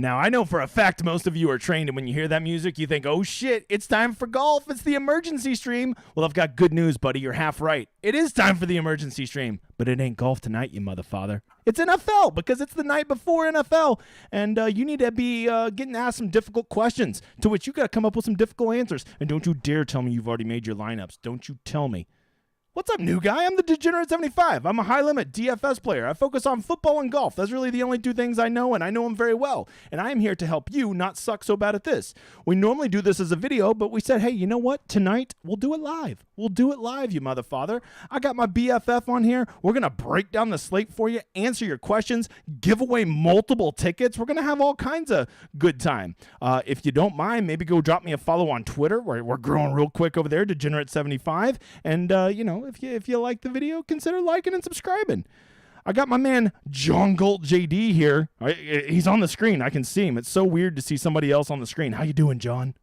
Now, I know for a fact most of you are trained, and when you hear that music, you think, oh shit, it's time for golf. It's the emergency stream. Well, I've got good news, buddy. You're half right. It is time for the emergency stream, but it ain't golf tonight, you motherfather. It's NFL because it's the night before NFL, and you need to be getting asked some difficult questions to which you got to come up with some difficult answers. And don't you dare tell me you've already made your lineups. Don't you tell me. What's up, new guy? I'm the Degenerate 75. I'm a high-limit DFS player. I focus on football and golf. That's really the only two things I know, and I know them very well. And I am here to help you not suck so bad at this. We normally do this as a video, but we said, hey, you know what? Tonight, we'll do it live. We'll do it live, you motherfather. I got my BFF on here. We're going to break down the slate for you, answer your questions, give away multiple tickets. We're going to have all kinds of good time. If you don't mind, maybe go drop me a follow on Twitter. We're growing real quick over there, Degenerate 75. And, if you like the video, consider liking and subscribing. I got my man John Galt JD here. He's on the screen. I can see him. It's so weird to see somebody else on the screen. How you doing, John?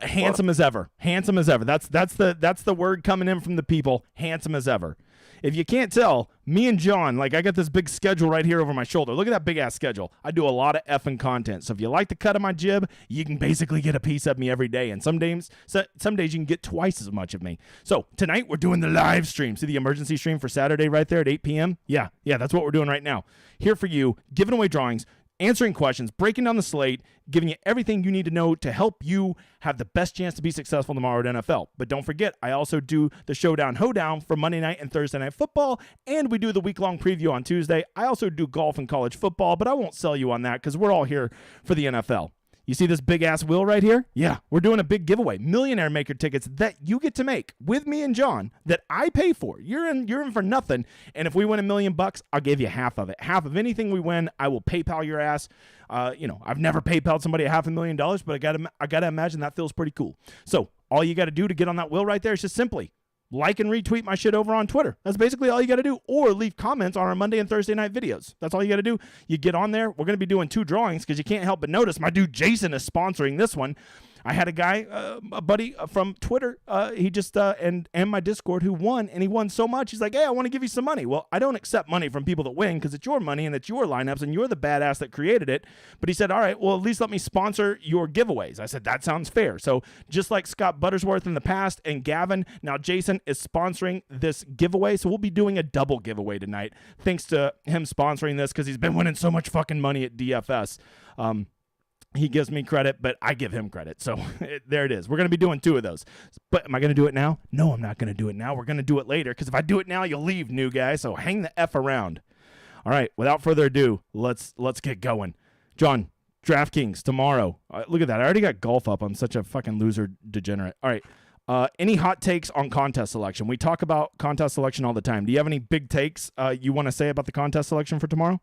Handsome as ever. Handsome as ever. That's the word coming in from the people. Handsome as ever. If you can't tell, me and John, I got this big schedule right here over my shoulder. Look at that big-ass schedule. I do a lot of effing content. So if you like the cut of my jib, you can basically get a piece of me every day. And some days you can get twice as much of me. So tonight we're doing the live stream. See the emergency stream for Saturday right there at 8 p.m.? Yeah, that's what we're doing right now. Here for you, giving away drawings, answering questions, breaking down the slate, giving you everything you need to know to help you have the best chance to be successful tomorrow at NFL. But don't forget, I also do the Hoedown for Monday night and Thursday night football, and we do the week-long preview on Tuesday. I also do golf and college football, but I won't sell you on that because we're all here for the NFL. You see this big-ass wheel right here? Yeah, we're doing a big giveaway. Millionaire Maker tickets that you get to make with me and John that I pay for. You're in for nothing. And if we win $1 million, I'll give you half of it. Half of anything we win, I will PayPal your ass. I've never PayPal'd somebody $500,000, but I gotta imagine that feels pretty cool. So all you got to do to get on that wheel right there is just simply like and retweet my shit over on Twitter. That's basically all you got to do. Or leave comments on our Monday and Thursday night videos. That's all you got to do. You get on there. We're going to be doing 2 drawings because you can't help but notice my dude Jason is sponsoring this one. I had a guy, a buddy from Twitter, he just, and my Discord who won, and he won so much, he's like, hey, I want to give you some money. Well, I don't accept money from people that win because it's your money and it's your lineups and you're the badass that created it. But he said, all right, well, at least let me sponsor your giveaways. I said, that sounds fair. So just like Scott Buttersworth in the past and Gavin, now Jason is sponsoring this giveaway. So we'll be doing a double giveaway tonight, thanks to him sponsoring this because he's been winning so much fucking money at DFS. He gives me credit, but I give him credit. So there it is. We're going to be doing 2 of those. But am I going to do it now? No, I'm not going to do it now. We're going to do it later because if I do it now, you'll leave, new guy. So hang the F around. All right, without further ado, let's get going. John, DraftKings tomorrow. Look at that. I already got golf up. I'm such a fucking loser degenerate. All right. Any hot takes on contest selection? We talk about contest selection all the time. Do you have any big takes you want to say about the contest selection for tomorrow?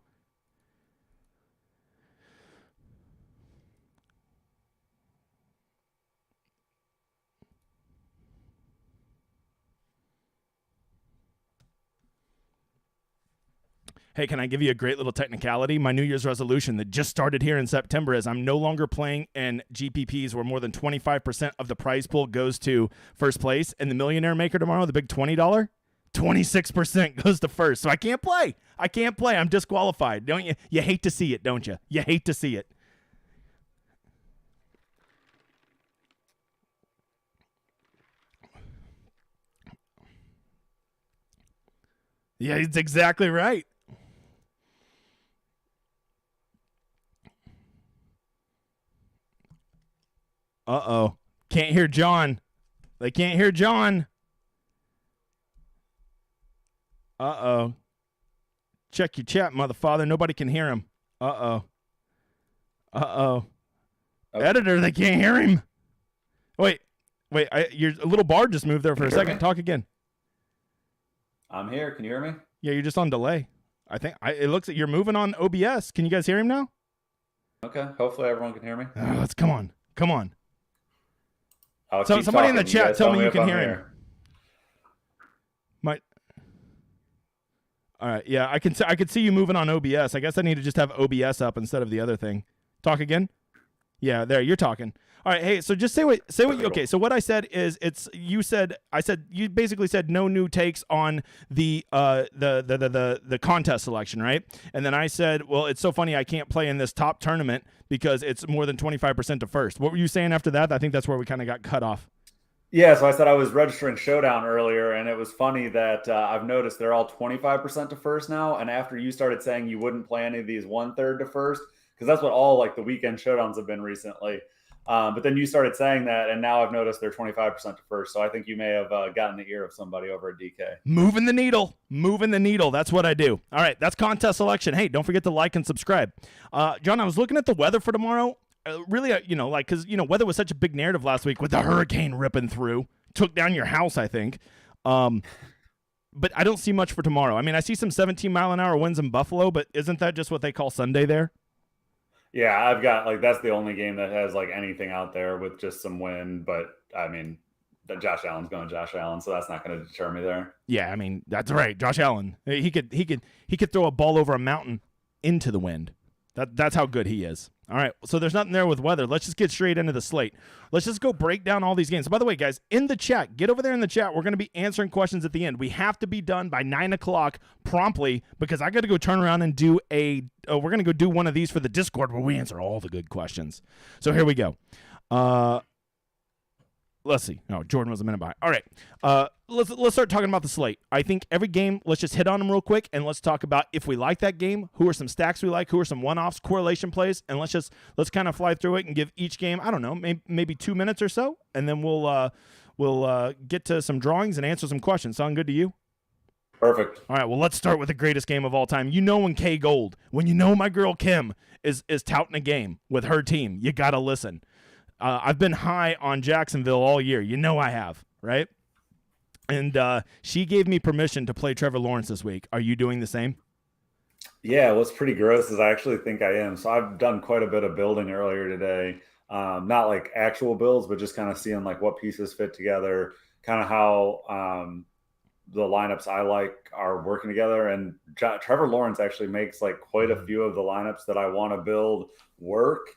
Hey, can I give you a great little technicality? My New Year's resolution that just started here in September is I'm no longer playing in GPPs where more than 25% of the prize pool goes to first place. And the Millionaire Maker tomorrow, the big $20, 26% goes to first. So I can't play. I'm disqualified. Don't you? You hate to see it, don't you? You hate to see it. Yeah, it's exactly right. Uh-oh. Can't hear John. They can't hear John. Uh-oh. Check your chat, motherfather. Nobody can hear him. Uh-oh. Uh-oh. Okay. Editor, they can't hear him. Wait. Your little bar just moved there for a second. Talk again. I'm here. Can you hear me? Yeah, you're just on delay. I think it looks like you're moving on OBS. Can you guys hear him now? Okay. Hopefully everyone can hear me. Let's come on. So somebody in the chat tell me you can hear him. All right, yeah, I could see you moving on OBS. I guess I need to just have OBS up instead of the other thing. Talk again. Yeah, there you're talking. All right, hey, so just say what you, okay. So what I said is you basically said no new takes on the contest selection, right? And then I said, well, it's so funny I can't play in this top tournament because it's more than 25% to first. What were you saying after that? I think that's where we kind of got cut off. Yeah, so I said I was registering Hoedown earlier, and it was funny that I've noticed they're all 25% to first now. And after you started saying you wouldn't play any of these 1/3 to first, because that's what all like the weekend showdowns have been recently. But then you started saying that, and now I've noticed they're 25% to first. So I think you may have gotten the ear of somebody over at DK. Moving the needle. That's what I do. All right, that's contest selection. Hey, don't forget to like and subscribe. John, I was looking at the weather for tomorrow. Really, because, weather was such a big narrative last week with the hurricane ripping through. Took down your house, I think. But I don't see much for tomorrow. I mean, I see some 17-mile-an-hour winds in Buffalo, but isn't that just what they call Sunday there? Yeah, I've got, that's the only game that has, anything out there with just some wind. But, I mean, Josh Allen's going Josh Allen, so that's not going to deter me there. Yeah, I mean, that's right. Josh Allen. He could throw a ball over a mountain into the wind. That's how good he is. All right, so there's nothing there with weather. Let's just get straight into the slate. Let's just go break down all these games. So by the way, guys, in the chat, get over there in the chat. We're going to be answering questions at the end. We have to be done by 9 o'clock promptly because I got to go turn around and do we're going to go do one of these for the Discord where we answer all the good questions. So here we go. Let's see. No, Jordan was a minute behind. All right. Let's start talking about the slate. I think every game, let's just hit on them real quick, and let's talk about if we like that game, who are some stacks we like, who are some one-offs, correlation plays, and let's kind of fly through it and give each game, I don't know, maybe 2 minutes or so, and then we'll get to some drawings and answer some questions. Sound good to you? Perfect. All right, well, let's start with the greatest game of all time. When K Gold, when my girl Kim is touting a game with her team, you got to listen. I've been high on Jacksonville all year. I have, right? And she gave me permission to play Trevor Lawrence this week. Are you doing the same? Yeah, what's pretty gross is I actually think I am. So I've done quite a bit of building earlier today. Not like actual builds, but just kind of seeing what pieces fit together, kind of how the lineups I like are working together. And Trevor Lawrence actually makes quite a few of the lineups that I want to build work.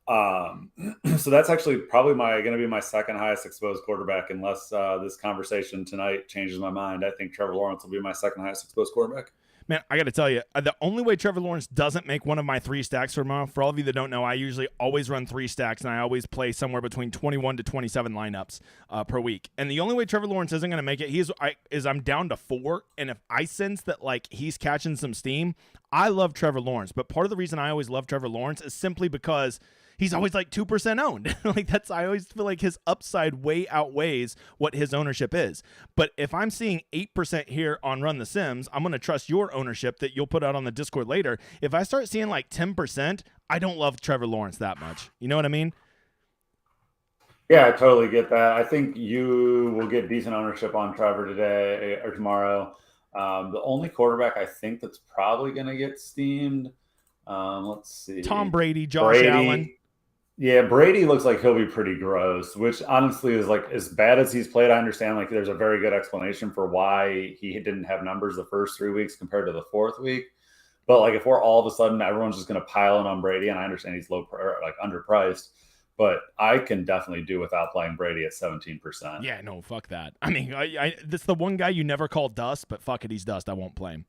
So that's actually probably going to be my second highest exposed quarterback, unless this conversation tonight changes my mind. I think Trevor Lawrence will be my second highest exposed quarterback. Man, I got to tell you, the only way Trevor Lawrence doesn't make one of my 3 stacks for tomorrow, for all of you that don't know, I usually always run 3 stacks, and I always play somewhere between 21 to 27 lineups per week. And the only way Trevor Lawrence isn't going to make it is I'm down to 4, and if I sense that he's catching some steam, I love Trevor Lawrence. But part of the reason I always love Trevor Lawrence is simply because he's always 2% owned. I always feel like his upside way outweighs what his ownership is. But if I'm seeing 8% here on Run the Sims, I'm going to trust your ownership that you'll put out on the Discord later. If I start seeing 10%, I don't love Trevor Lawrence that much. You know what I mean? Yeah, I totally get that. I think you will get decent ownership on Trevor today or tomorrow. The only quarterback I think that's probably going to get steamed, let's see. Tom Brady, Josh Allen. Yeah, Brady looks like he'll be pretty gross, which honestly is as bad as he's played. I understand there's a very good explanation for why he didn't have numbers the first 3 weeks compared to the 4th week. But if we're all of a sudden everyone's just going to pile in on Brady, and I understand he's underpriced, but I can definitely do without playing Brady at 17%. Yeah, no, fuck that. I mean, this is the one guy you never call dust, but fuck it, he's dust. I won't play him.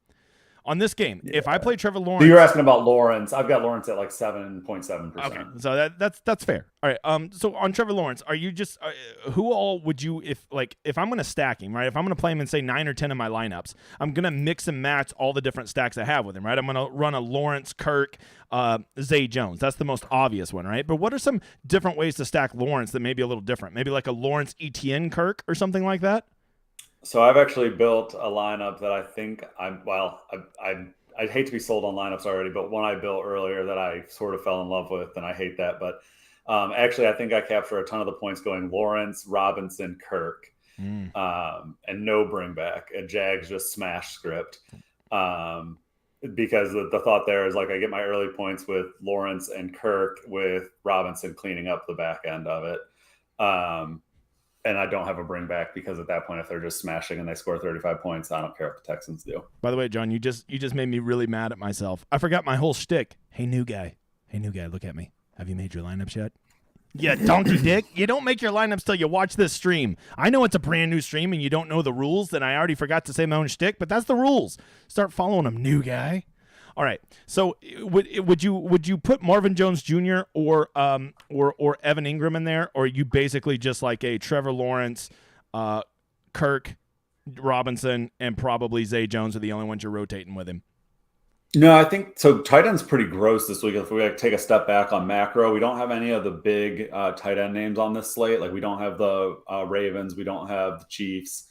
On this game, if I play Trevor Lawrence... So you're asking about Lawrence. I've got Lawrence at 7.7%. Okay, so that's fair. All right, so on Trevor Lawrence, are you just... who all would you... If I'm going to stack him, right? If I'm going to play him in, say, 9 or 10 of my lineups, I'm going to mix and match all the different stacks I have with him, right? I'm going to run a Lawrence, Kirk, Zay Jones. That's the most obvious one, right? But what are some different ways to stack Lawrence that may be a little different? Maybe a Lawrence Etienne Kirk or something like that? So I've actually built a lineup that I think I'd hate to be sold on lineups already, but one I built earlier that I sort of fell in love with, and I hate that. But actually, I think I capture a ton of the points going Lawrence, Robinson, Kirk, and no bring back. A Jags just smash script. Because the thought there is I get my early points with Lawrence and Kirk, with Robinson cleaning up the back end of it. And I don't have a bring back because at that point, if they're just smashing and they score 35 points, I don't care what the Texans do. By the way, John, you just made me really mad at myself. I forgot my whole shtick. Hey, new guy, look at me. Have you made your lineups yet? Yeah, donkey dick. You don't make your lineups till you watch this stream. I know it's a brand new stream and you don't know the rules, and I already forgot to say my own shtick, but that's the rules. Start following them, new guy. All right. So would you put Marvin Jones Jr. or Evan Ingram in there, or are you basically just like a Trevor Lawrence, Kirk Robinson, and probably Zay Jones are the only ones you're rotating with him? No, I think so. Tight end's pretty gross this week. If we take a step back on macro, we don't have any of the big tight end names on this slate. Like we don't have the Ravens, we don't have the Chiefs.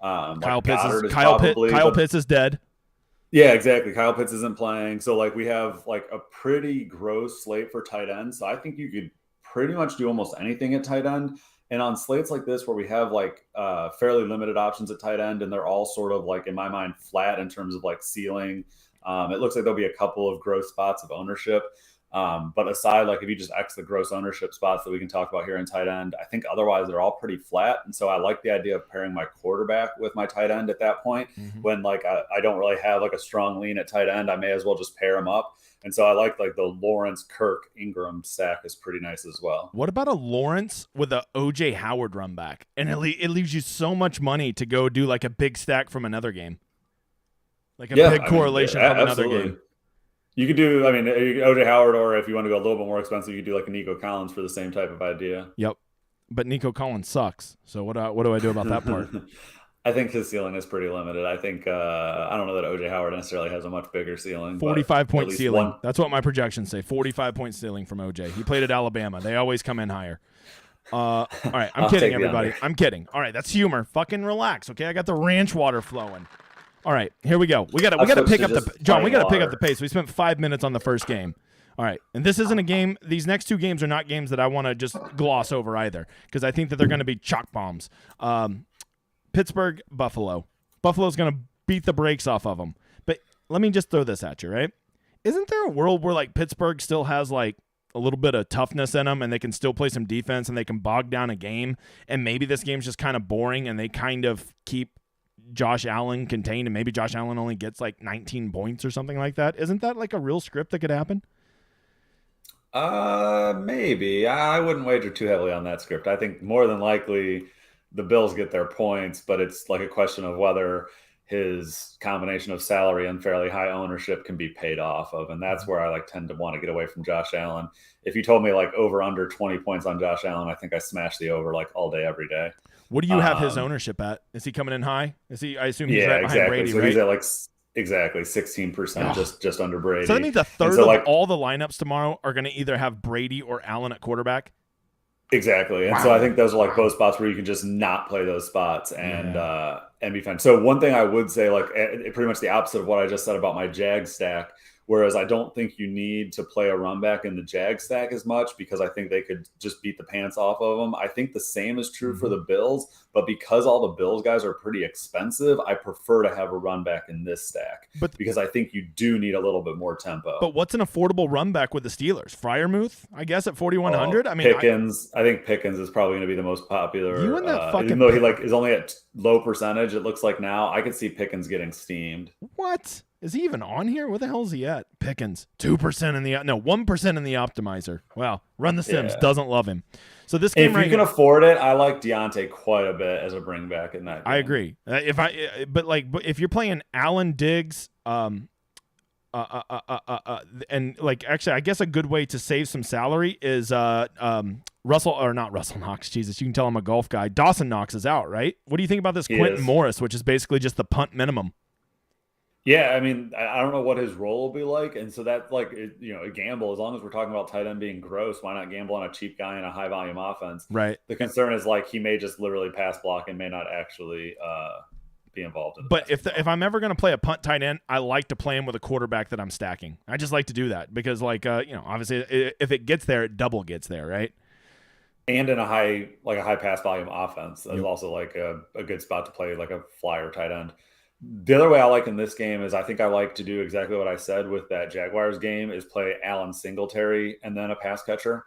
Kyle Pitts is dead. Yeah, exactly. Kyle Pitts isn't playing, so like we have like a pretty gross slate for tight end. So I think you could pretty much do almost anything at tight end. And on slates like this, where we have like fairly limited options at tight end, and they're all sort of like in my mind flat in terms of like ceiling. It looks like there'll be a couple of gross spots of ownership. But aside, like if you just X the gross ownership spots that we can talk about here in tight end, I think otherwise they're all pretty flat. And so I like the idea of pairing my quarterback with my tight end at that point. When like I don't really have like a strong lean at tight end, I may as well just pair them up. And so I like the Lawrence, Kirk, Ingram stack is pretty nice as well. What about a Lawrence with a OJ Howard run back? And it leaves you so much money to go do like a big stack from another game. Like a big correlation from another game. You could do, OJ Howard, or if you want to go a little bit more expensive, you could do like a Nico Collins for the same type of idea. Yep. But Nico Collins sucks. So what do I do about that part? I think his ceiling is pretty limited. I think I don't know that OJ Howard necessarily has a much bigger ceiling. 45-point ceiling. That's what my projections say. 45-point ceiling from OJ. He played at Alabama. They always come in higher. All right, I'm kidding, everybody. I'm kidding. All right, that's humor. Fucking relax, okay? I got the ranch water flowing. All right, here we go. We got to pick up the pace. We spent 5 minutes on the first game. All right, and this isn't a game. These next two games are not games that I want to just gloss over either, because I think that they're going to be chalk bombs. Pittsburgh, Buffalo. Buffalo's going to beat the brakes off of them. But let me just throw this at you, right? Isn't there a world where like Pittsburgh still has like a little bit of toughness in them, and they can still play some defense, and they can bog down a game, and maybe this game's just kind of boring, and they kind of keep Josh Allen contained, and maybe Josh Allen only gets like 19 points or something like that? Isn't that like a real script that could happen? Maybe. I wouldn't wager too heavily on that script. I think more than likely the Bills get their points, but it's like a question of whether his combination of salary and fairly high ownership can be paid off of. And that's where I like tend to want to get away from Josh Allen. If you told me like over under 20 points on Josh Allen, I think I smash the over like all day, every day. What do you have his ownership at? Is he coming in high? Is he? I assume he's right behind exactly. Brady, so right? He's at like exactly 16%, just under Brady. So that means a third of all the lineups tomorrow are going to either have Brady or Allen at quarterback. Exactly. And so I think those are like both spots where you can just not play those spots and be fine. So one thing I would say, like pretty much the opposite of what I just said about my Jag stack, whereas I don't think you need to play a run back in the Jag stack as much, because I think they could just beat the pants off of them. I think the same is true for the Bills, but because all the Bills guys are pretty expensive, I prefer to have a run back in this stack, because I think you do need a little bit more tempo. But what's an affordable run back with the Steelers? Freiermuth, I guess, at 4,100. I mean, Pickens. I think Pickens is probably going to be the most popular. You and that fucking even though he like is only at low percentage, it looks like now I could see Pickens getting steamed. What? Is he even on here? Where the hell is he at? Pickens, 1% in the optimizer. Wow, Run the Sims doesn't love him. So this game, if you can afford it, I like Deontay quite a bit as a bring back in that game. I agree. But if you're playing Allen, Diggs, and like actually, I guess a good way to save some salary is Russell Knox. Jesus, you can tell I'm a golf guy. Dawson Knox is out, right? What do you think about this Quentin Morris, which is basically just the punt minimum? Yeah, I mean, I don't know what his role will be like, and so that's like a gamble. As long as we're talking about tight end being gross, why not gamble on a cheap guy in a high volume offense? Right. The concern is like he may just literally pass block and may not actually be involved in. But if I'm ever going to play a punt tight end, I like to play him with a quarterback that I'm stacking. I just like to do that because obviously if it gets there, it double gets there, right? And in a high pass volume offense, that's also like a good spot to play like a flyer tight end. The other way I like in this game is I think I like to do exactly what I said with that Jaguars game is play Allen Singletary and then a pass catcher.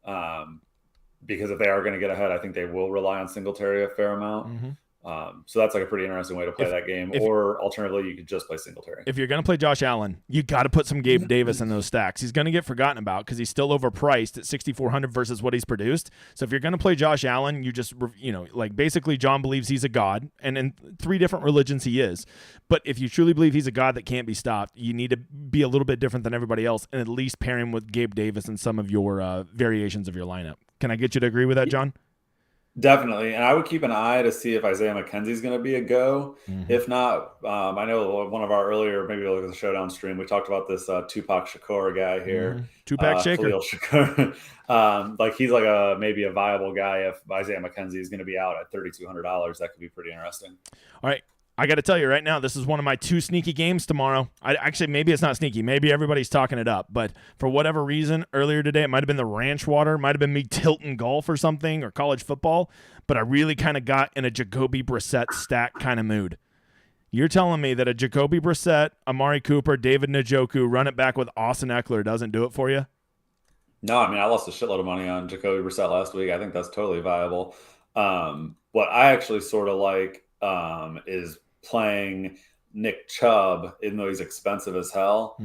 Because if they are going to get ahead, I think they will rely on Singletary a fair amount. So that's like a pretty interesting way to play that game. Or alternatively, you could just play Singletary. If you're going to play Josh Allen, you got to put some Gabe Davis in those stacks. He's going to get forgotten about because he's still overpriced at 6,400 versus what he's produced. So if you're going to play Josh Allen, you just, like basically John believes he's a god, and in 3 different religions he is. But if you truly believe he's a god that can't be stopped, you need to be a little bit different than everybody else and at least pair him with Gabe Davis in some of your variations of your lineup. Can I get you to agree with that, John? Definitely. And I would keep an eye to see if Isaiah McKenzie's going to be a go. Mm-hmm. If not, I know one of our earlier, maybe we'll look at the Showdown stream, we talked about this Tupac Shakur guy here. Mm-hmm. Tupac Shaker. Shakur. Like he's like maybe a viable guy if Isaiah McKenzie is going to be out at $3,200. That could be pretty interesting. All right. I got to tell you right now, this is one of my 2 sneaky games tomorrow. Maybe it's not sneaky. Maybe everybody's talking it up. But for whatever reason, earlier today, it might have been the ranch water. Might have been me tilting golf or something or college football. But I really kind of got in a Jacoby Brissett stack kind of mood. You're telling me that a Jacoby Brissett, Amari Cooper, David Njoku, run it back with Austin Eckler doesn't do it for you? No, I mean, I lost a shitload of money on Jacoby Brissett last week. I think that's totally viable. What I actually sort of like is playing Nick Chubb, even though he's expensive as hell,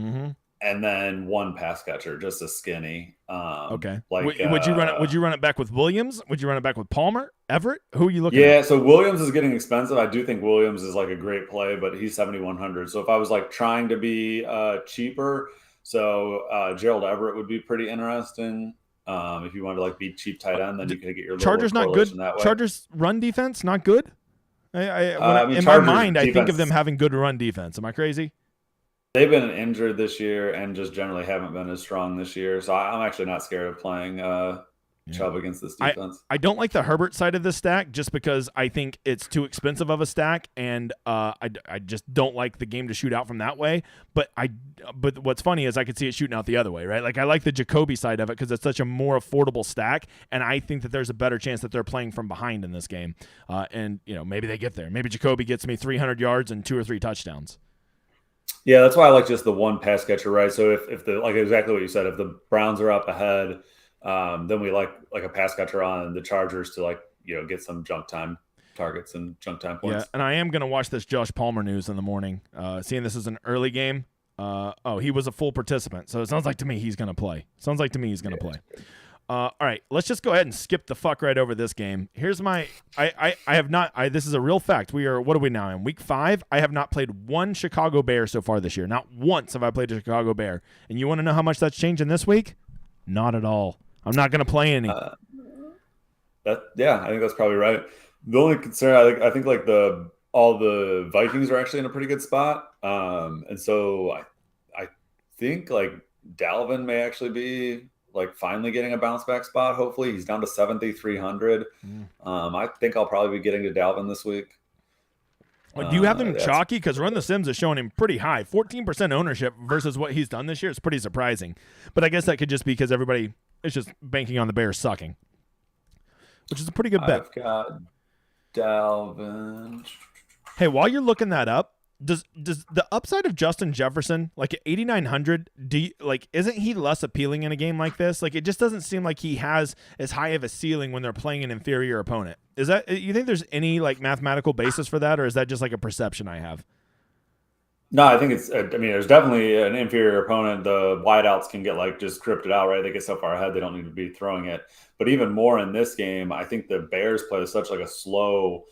and then one pass catcher, just a skinny. Okay. Like, would you run it? Would you run it back with Williams? Would you run it back with Palmer, Everett? Who are you looking at? Yeah, so Williams is getting expensive. I do think Williams is like a great play, but he's 7,100. So if I was like trying to be cheaper, so Gerald Everett would be pretty interesting. If you wanted to like be cheap tight end, then you could get your Chargers not good. That way. Chargers run defense not good. In my mind, I think of them having good run defense. Am I crazy? They've been injured this year and just generally haven't been as strong this year. So I'm actually not scared of playing Chubb against this defense. I don't like the Herbert side of this stack just because I think it's too expensive of a stack, and I just don't like the game to shoot out from that way. But what's funny is I could see it shooting out the other way, right? Like I like the Jacoby side of it because it's such a more affordable stack, and I think that there's a better chance that they're playing from behind in this game. And maybe they get there. Maybe Jacoby gets me 300 yards and 2 or 3 touchdowns. Yeah, that's why I like just the one pass catcher, right? So if the like exactly what you said, if the Browns are up ahead, then we like a pass catcher on the Chargers to get some junk time targets and junk time points. Yeah, and I am gonna watch this Josh Palmer news in the morning. Seeing this is an early game. He was a full participant, so it sounds like to me he's gonna play. Play. All right, let's just go ahead and skip the fuck right over this game. Here's my I have not this is a real fact. What are we now in week 5? I have not played one Chicago Bear so far this year. Not once have I played a Chicago Bear. And you want to know how much that's changing this week? Not at all. I'm not going to play any. I think that's probably right. The only concern I think like all the Vikings are actually in a pretty good spot. And so I think like Dalvin may actually be like finally getting a bounce back spot. Hopefully he's down to 7,300. I think I'll probably be getting to Dalvin this week. Do you have them chalky? Because Run the Sims is showing him pretty high. 14% ownership versus what he's done this year is pretty surprising. But I guess that could just be because everybody is just banking on the Bears sucking, which is a pretty good bet. I've got Dalvin. Hey, while you're looking that up, does the upside of Justin Jefferson, like at 8,900, isn't he less appealing in a game like this? Like, it just doesn't seem like he has as high of a ceiling when they're playing an inferior opponent. Is that, you think there's any like mathematical basis for that, or is that just like a perception I have? No, I think there's definitely an inferior opponent. The wideouts can get like just scripted out, right? They get so far ahead, they don't need to be throwing it. But even more in this game, I think the Bears play such like a slow,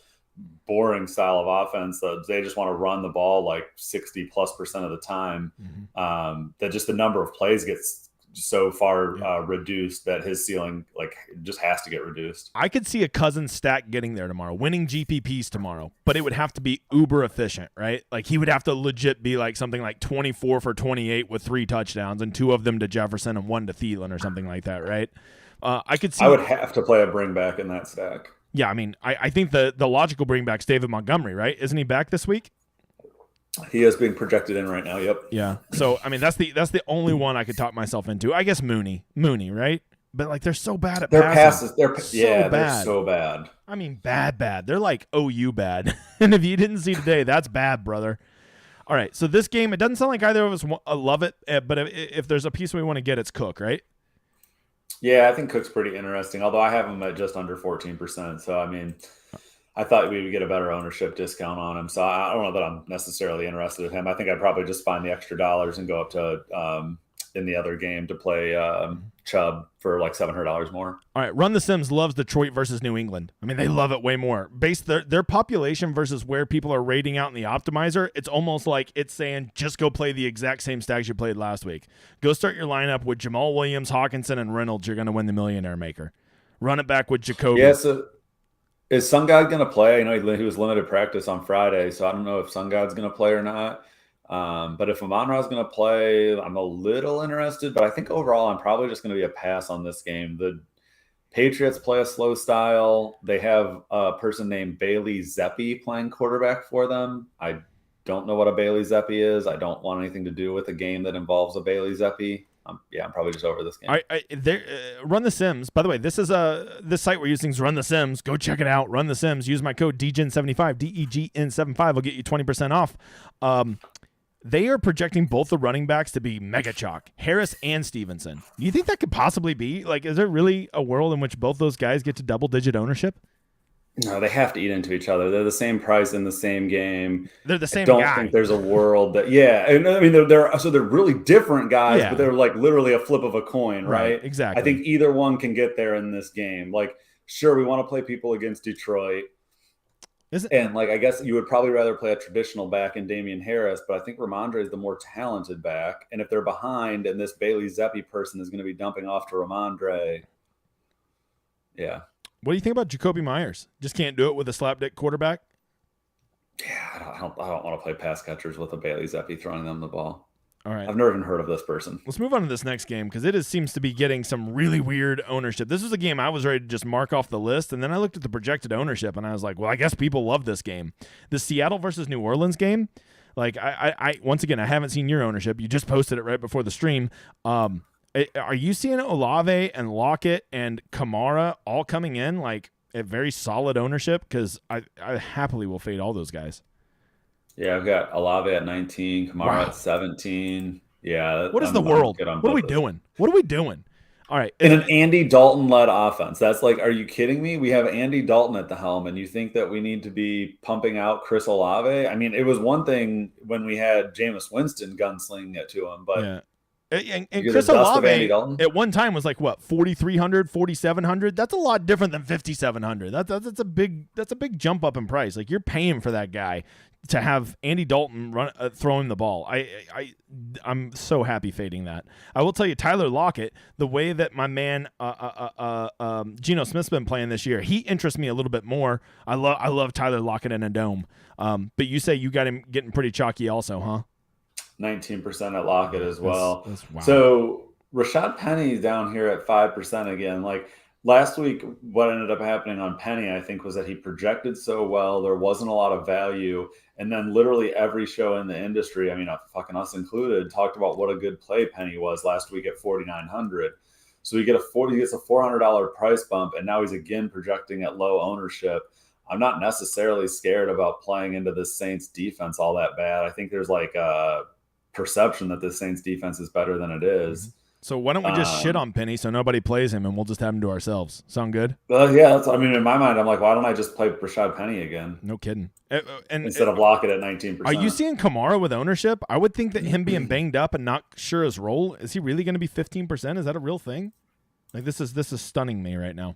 boring style of offense that they just want to run the ball like 60+% of the time. That just the number of plays gets so far reduced that his ceiling like just has to get reduced. I could see a Cousins stack getting there tomorrow, winning GPPs tomorrow, but it would have to be uber efficient, right? Like he would have to legit be like something like 24 for 28 with 3 touchdowns and 2 of them to Jefferson and 1 to Thielen or something like that, right? I could see. I would have to play a bring back in that stack. Yeah, I mean, I think the logical bring back's David Montgomery, right? Isn't he back this week? He is being projected in right now. Yep. Yeah. So I mean, that's the only one I could talk myself into. I guess Mooney, right? But like, they're so bad at their passes. They're so bad. I mean, bad. They're like OU bad. And if you didn't see today, that's bad, brother. All right. So this game, it doesn't sound like either of us love it, but if there's a piece we want to get, it's Cook, right? Yeah, I think Cook's pretty interesting. Although I have him at just under 14%. So I mean, I thought we would get a better ownership discount on him. So I don't know that I'm necessarily interested in him. I think I'd probably just find the extra dollars and go up to in the other game to play Chubb for like $700 more. All right, Run the Sims loves Detroit versus New England. I mean, they love it way more. Based their population versus where people are rating out in the optimizer, it's almost like it's saying just go play the exact same stacks you played last week. Go start your lineup with Jamal Williams, Hawkinson, and Reynolds. You're going to win the Millionaire Maker. Run it back with Jacoby. Yeah, so is Sun God going to play? I know he was limited practice on Friday, so I don't know if Sun God's going to play or not. But if Amon-Ra's going to play, I'm a little interested. But I think overall, I'm probably just going to be a pass on this game. The Patriots play a slow style. They have a person named Bailey Zappi playing quarterback for them. I don't know what a Bailey Zappi is. I don't want anything to do with a game that involves a Bailey Zappi. I'm probably just over this game. Run the Sims. By the way, this is this site we're using is Run the Sims. Go check it out. Run the Sims. Use my code DGN75, DEGN75. Will get you 20% off. They are projecting both the running backs to be mega chalk, Harris and Stevenson. Do you think that could possibly be? Like, is there really a world in which both those guys get to double-digit ownership? No, they have to eat into each other. They're the same price in the same game. They're the same guy. I don't think there's a world that, and I mean, they're really different guys, but they're like literally a flip of a coin, right? Exactly. I think either one can get there in this game. Like, sure, we want to play people against Detroit. And like, I guess you would probably rather play a traditional back in Damian Harris, but I think Ramondre is the more talented back. And if they're behind and this Bailey Zappi person is going to be dumping off to Ramondre, yeah. What do you think about Jacoby Myers? Just can't do it with a slapdick quarterback? Yeah, I don't want to play pass catchers with a Bailey Zappi throwing them the ball. All right. I've never even heard of this person. Let's move on to this next game because seems to be getting some really weird ownership. This was a game I was ready to just mark off the list, and then I looked at the projected ownership, and I was like, well, I guess people love this game. The Seattle versus New Orleans game, like I once again, I haven't seen your ownership. You just posted it right before the stream. Are you seeing Olave and Lockett and Kamara all coming in like at very solid ownership? Because I happily will fade all those guys. Yeah, I've got Olave at 19, Kamara at 17. Yeah. What is the world? What are we doing? What are we doing? All right. In an Andy Dalton-led offense. That's like, are you kidding me? We have Andy Dalton at the helm, and you think that we need to be pumping out Chris Olave? I mean, it was one thing when we had Jameis Winston gunslinging it to him, but... Yeah. And Chris Olave at one time was like what 4,300, 4,700. That's a lot different than 5,700. That's a big jump up in price. Like you're paying for that guy to have Andy Dalton throwing the ball. I'm so happy fading that. I will tell you, Tyler Lockett, the way that my man Geno Smith's been playing this year, he interests me a little bit more. I love Tyler Lockett in a dome. But you say you got him getting pretty chalky also, huh? 19% at Lockett as well. Wow. So Rashad Penny's down here at 5% again. Like last week, what ended up happening on Penny, I think, was that he projected so well. There wasn't a lot of value. And then literally every show in the industry, I mean, fucking us included, talked about what a good play Penny was last week at 4,900. So he gets a $400 price bump, and now he's again projecting at low ownership. I'm not necessarily scared about playing into the Saints defense all that bad. I think there's like a perception that the Saints defense is better than it is. So why don't we just shit on Penny so nobody plays him and we'll just have him to ourselves? Sound good? Yeah, in my mind, I'm like, why don't I just play Rashad Penny again? No kidding. Instead of Lockett at 19%. Are you seeing Kamara with ownership? I would think that him being banged up and not sure his role, is he really going to be 15%? Is that a real thing? Like this is stunning me right now.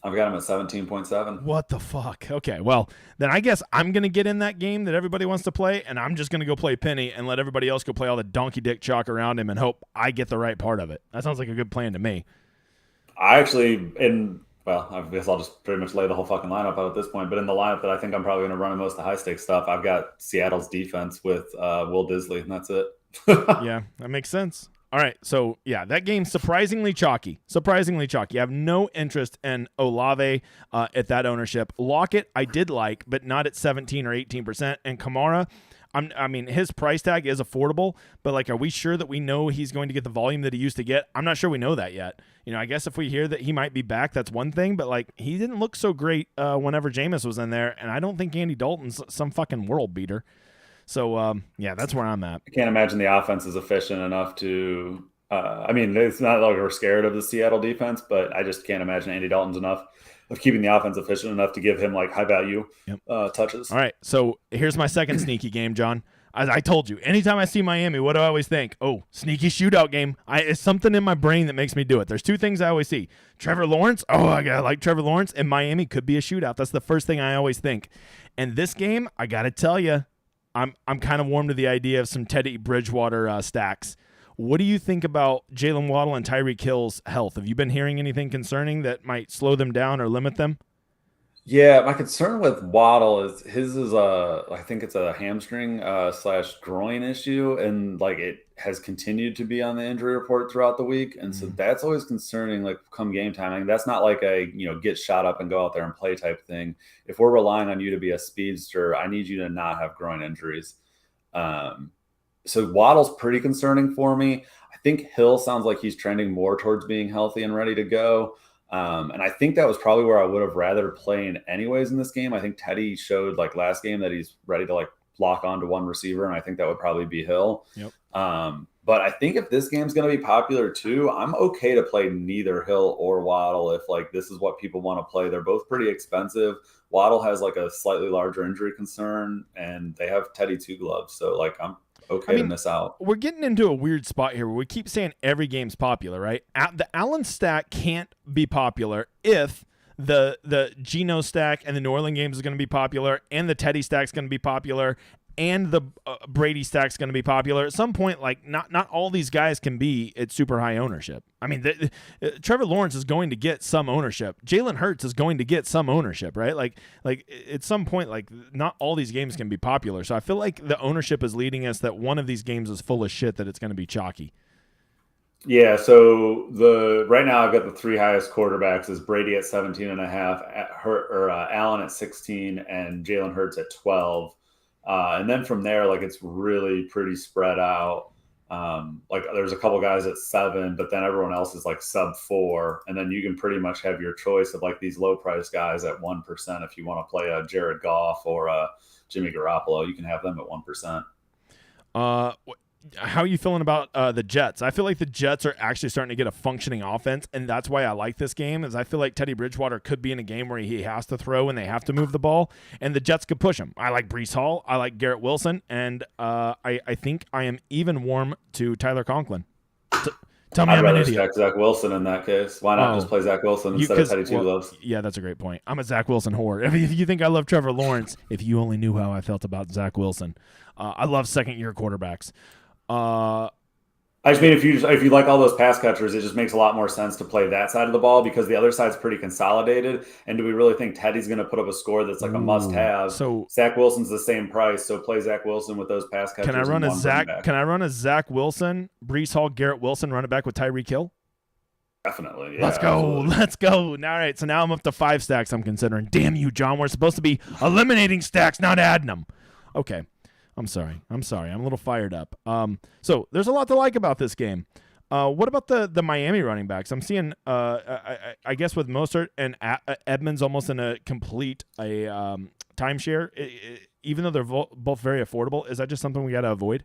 I've got him at 17.7. What the fuck? Okay, well, then I guess I'm going to get in that game that everybody wants to play, and I'm just going to go play Penny and let everybody else go play all the donkey dick chalk around him and hope I get the right part of it. That sounds like a good plan to me. I guess I'll just pretty much lay the whole fucking lineup out at this point, but in the lineup that I think I'm probably going to run in most of the high-stakes stuff, I've got Seattle's defense with Will Disley, and that's it. Yeah, that makes sense. All right, so yeah, that game's surprisingly chalky. I have no interest in Olave at that ownership. Lockett, I did like, but not at 17 or 18%. And Kamara, his price tag is affordable, but like, are we sure that we know he's going to get the volume that he used to get? I'm not sure we know that yet. I guess if we hear that he might be back, that's one thing, but like, he didn't look so great whenever Jameis was in there, and I don't think Andy Dalton's some fucking world beater. So, that's where I'm at. I can't imagine the offense is efficient enough to I mean, it's not like we're scared of the Seattle defense, but I just can't imagine Andy Dalton's enough of keeping the offense efficient enough to give him like high value touches. All right, so here's my second sneaky game, John. As I told you, anytime I see Miami, what do I always think? Oh, sneaky shootout game. It's something in my brain that makes me do it. There's two things I always see. Trevor Lawrence. Oh, I gotta like Trevor Lawrence. And Miami could be a shootout. That's the first thing I always think. And this game, I gotta tell you, I'm kind of warm to the idea of some Teddy Bridgewater stacks. What do you think about Jalen Waddle and Tyreek Hill's health? Have you been hearing anything concerning that might slow them down or limit them? Yeah, my concern with Waddle is his is I think it's a hamstring slash groin issue, and like it has continued to be on the injury report throughout the week, and so that's always concerning. Like come game time, I mean, that's not like a get shot up and go out there and play type thing. If we're relying on you to be a speedster, I need you to not have groin injuries. So Waddle's pretty concerning for me. I think Hill sounds like he's trending more towards being healthy and ready to go. And I think that was probably where I would have rather playing anyways in this game. I think Teddy showed like last game that he's ready to like lock onto one receiver, and I think that would probably be Hill. Yep. But I think if this game's going to be popular too, I'm okay to play neither Hill or Waddle if like this is what people want to play. They're both pretty expensive. Waddle has like a slightly larger injury concern, and they have Teddy two gloves, so like I'm okay to miss out. We're getting into a weird spot here where we keep saying every game's popular, right? The Allen stack can't be popular if the Geno stack and the New Orleans games is going to be popular, and the Teddy stack's going to be popular, and the Brady stack's going to be popular. At some point, like not all these guys can be at super high ownership. I mean, Trevor Lawrence is going to get some ownership. Jalen Hurts is going to get some ownership, right? Like at some point, like not all these games can be popular. So I feel like the ownership is leading us that one of these games is full of shit, that it's going to be chalky. Yeah, so right now I've got the three highest quarterbacks is Brady at 17.5, Allen at 16, and Jalen Hurts at 12. And then from there, like it's really pretty spread out. Like there's a couple guys at 7, but then everyone else is like sub 4. And then you can pretty much have your choice of like these low price guys at 1%. If you want to play a Jared Goff or a Jimmy Garoppolo, you can have them at 1%. How are you feeling about the Jets? I feel like the Jets are actually starting to get a functioning offense, and that's why I like this game, is I feel like Teddy Bridgewater could be in a game where he has to throw and they have to move the ball, and the Jets could push him. I like Breece Hall. I like Garrett Wilson, and I think I am even warm to Tyler Conklin. Tell me I'm an idiot. I'd rather Zach Wilson in that case. Why not just play Zach Wilson instead of Teddy Two Gloves? Yeah, that's a great point. I'm a Zach Wilson whore. If you think I love Trevor Lawrence, if you only knew how I felt about Zach Wilson. I love second-year quarterbacks. I just mean if you like all those pass catchers, it just makes a lot more sense to play that side of the ball because the other side's pretty consolidated. And do we really think Teddy's going to put up a score that's like a must-have? So Zach Wilson's the same price, so play Zach Wilson with those pass catchers. Can I run a Zach Wilson, Breece Hall, Garrett Wilson, run it back with Tyreek Hill? Definitely. Yeah, Let's go. Absolutely. Let's go. All right. So now I'm up to 5 stacks I'm considering. Damn you, John. We're supposed to be eliminating stacks, not adding them. Okay. I'm sorry. I'm a little fired up. So there's a lot to like about this game. What about the Miami running backs? I'm seeing, I guess, with Mostert and Edmonds almost in a complete timeshare, even though they're both very affordable. Is that just something we got to avoid?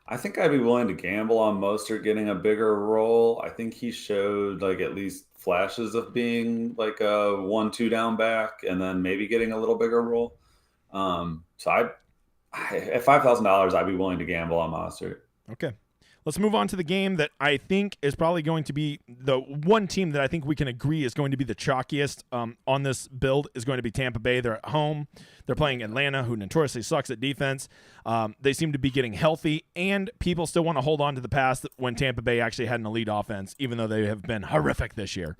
I think I'd be willing to gamble on Mostert getting a bigger role. I think he showed like at least flashes of being like a 1-2 down back and then maybe getting a little bigger role. So at $5,000, I'd be willing to gamble on Mostert. Okay. Let's move on to the game that I think is probably going to be the one team that I think we can agree is going to be the chalkiest on this build is going to be Tampa Bay. They're at home. They're playing Atlanta, who notoriously sucks at defense. They seem to be getting healthy, and people still want to hold on to the past when Tampa Bay actually had an elite offense, even though they have been horrific this year.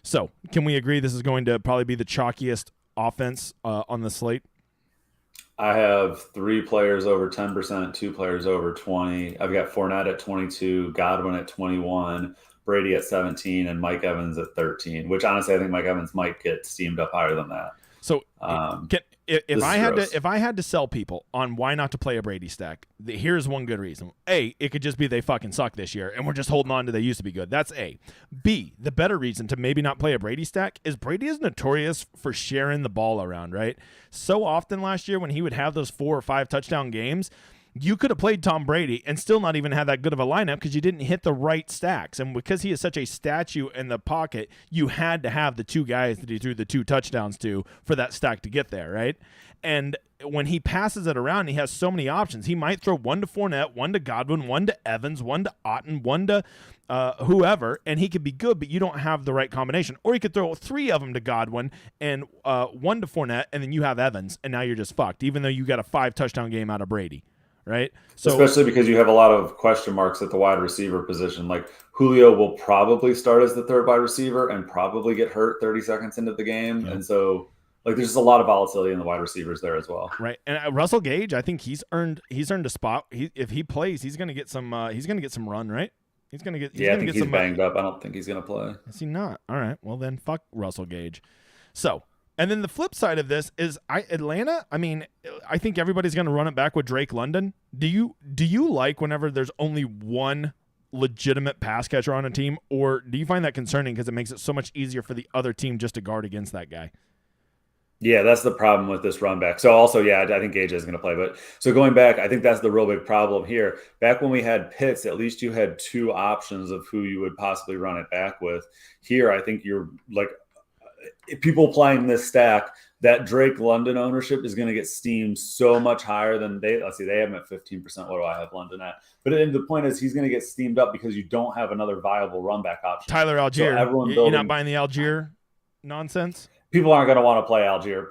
So can we agree this is going to probably be the chalkiest offense on the slate? I have 3 players over 10%, 2 players over 20. I've got Fournette at 22, Godwin at 21, Brady at 17, and Mike Evans at 13, which honestly I think Mike Evans might get steamed up higher than that. So if I had to sell people on why not to play a Brady stack, here's one good reason. A, it could just be they fucking suck this year, and we're just holding on to they used to be good. That's A. B, the better reason to maybe not play a Brady stack is Brady is notorious for sharing the ball around, right? So often last year when he would have those 4 or 5 touchdown games, You could have played Tom Brady and still not even had that good of a lineup because you didn't hit the right stacks. And because he is such a statue in the pocket, you had to have the two guys that he threw the 2 touchdowns to for that stack to get there, right? And when he passes it around, he has so many options. He might throw 1 to Fournette, 1 to Godwin, 1 to Evans, 1 to Otton, 1 to whoever, and he could be good, but you don't have the right combination. Or he could throw 3 of them to Godwin and 1 to Fournette, and then you have Evans, and now you're just fucked, even though you got a 5-touchdown game out of Brady. Right. So, especially because you have a lot of question marks at the wide receiver position. Like Julio will probably start as the 3rd wide receiver and probably get hurt 30 seconds into the game. Yep. And so like there's just a lot of volatility in the wide receivers there as well. Right. And Russell Gage, I think he's earned a spot. If he plays, he's going to get some run, right? He's going to get I think he's banged up. I don't think he's going to play. Is he not? All right. Well, then fuck Russell Gage. So, and then the flip side of this is Atlanta. I mean, I think everybody's going to run it back with Drake London. Do you like whenever there's only one legitimate pass catcher on a team, or do you find that concerning because it makes it so much easier for the other team just to guard against that guy? Yeah, that's the problem with this run back. So also, yeah, I think Gage is going to play. But so going back, I think that's the real big problem here. Back when we had Pitts, at least you had 2 options of who you would possibly run it back with. Here, I think you're like people playing this stack, that Drake London ownership is going to get steamed so much higher than they have him at 15%. What do I have London at? But the point is he's going to get steamed up because you don't have another viable run back option. Tyler Algier. So you're not buying the Algier nonsense? People aren't going to want to play Algier.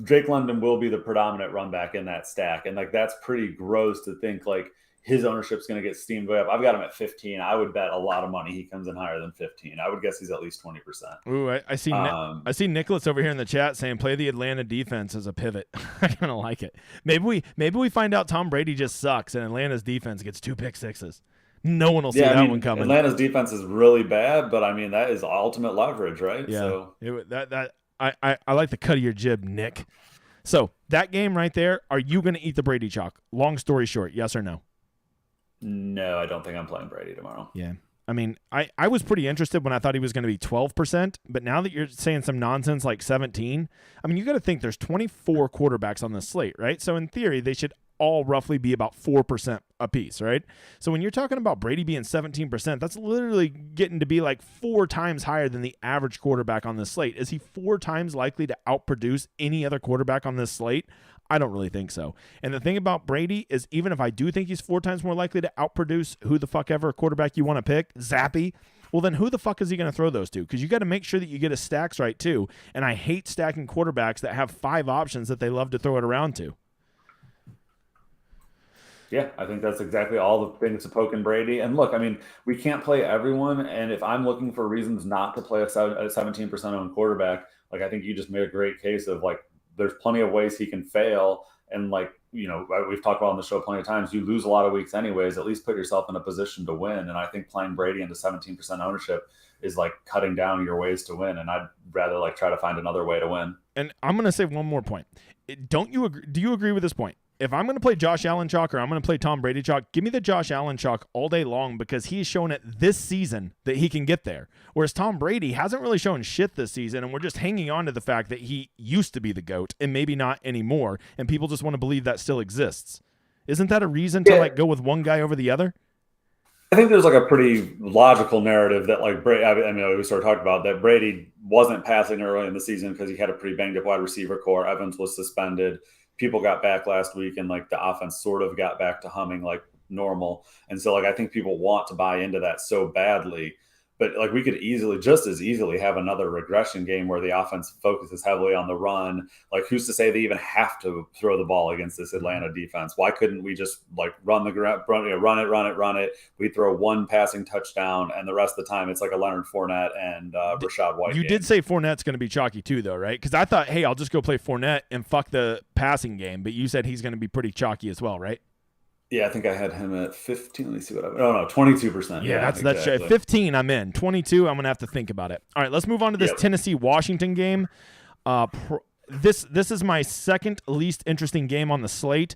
Drake London will be the predominant run back in that stack. And like, that's pretty gross to think like his ownership's going to get steamed way up. I've got him at 15. I would bet a lot of money he comes in higher than 15. I would guess he's at least 20%. Ooh, I see Nicholas over here in the chat saying play the Atlanta defense as a pivot. I kind of like it. Maybe we find out Tom Brady just sucks and Atlanta's defense gets 2 pick sixes. No one will see that one coming. Atlanta's defense is really bad, but I mean that is ultimate leverage, right? Yeah. So I like the cut of your jib, Nick. So that game right there, are you going to eat the Brady chalk? Long story short, yes or no? No, I don't think I'm playing Brady tomorrow. Yeah. I mean, I was pretty interested when I thought he was going to be 12%, but now that you're saying some nonsense like 17, I mean, you got to think there's 24 quarterbacks on the slate, right? So in theory, they should all roughly be about 4% apiece, right? So when you're talking about Brady being 17%, that's literally getting to be like 4 times higher than the average quarterback on this slate. Is he 4 times likely to outproduce any other quarterback on this slate? I don't really think so. And the thing about Brady is even if I do think he's 4 times more likely to outproduce who the fuck ever quarterback you want to pick, Zappy, well then who the fuck is he going to throw those to? Because you got to make sure that you get his stacks right too. And I hate stacking quarterbacks that have 5 options that they love to throw it around to. Yeah, I think that's exactly all the things to poke in Brady. And look, I mean, we can't play everyone. And if I'm looking for reasons not to play a 17% owned quarterback, like I think you just made a great case of like, there's plenty of ways he can fail. And like, you know, we've talked about on the show plenty of times, you lose a lot of weeks anyways, at least put yourself in a position to win. And I think playing Brady into 17% ownership is like cutting down your ways to win. And I'd rather like try to find another way to win. And I'm going to say one more point. Do you agree with this point? If I'm going to play Josh Allen chalk or I'm going to play Tom Brady chalk, give me the Josh Allen chalk all day long because he's shown it this season that he can get there. Whereas Tom Brady hasn't really shown shit this season, and we're just hanging on to the fact that he used to be the GOAT and maybe not anymore, and people just want to believe that still exists. Isn't that a reason to like go with one guy over the other? I think there's like a pretty logical narrative that like Brady, I mean, we sort of talked about that Brady wasn't passing early in the season because he had a pretty banged up wide receiver core. Evans was suspended. People got back last week and like the offense sort of got back to humming like normal. And so like, I think people want to buy into that so badly, but like we could just as easily have another regression game where the offense focuses heavily on the run. Like who's to say they even have to throw the ball against this Atlanta defense? Why couldn't we just like run it? We throw 1 passing touchdown and the rest of the time it's like a Leonard Fournette and Rashad White. You game. did say Fournette's going to be chalky too though, right? Because I thought, hey, I'll just go play Fournette and fuck the passing game. But you said he's going to be pretty chalky as well, right? Yeah, I think I had him at 15. Let me see what I – no, 22%. Yeah, that's exactly. 15 I'm in. 22 I'm going to have to think about it. All right, let's move on to this Tennessee-Washington game. This is my second least interesting game on the slate.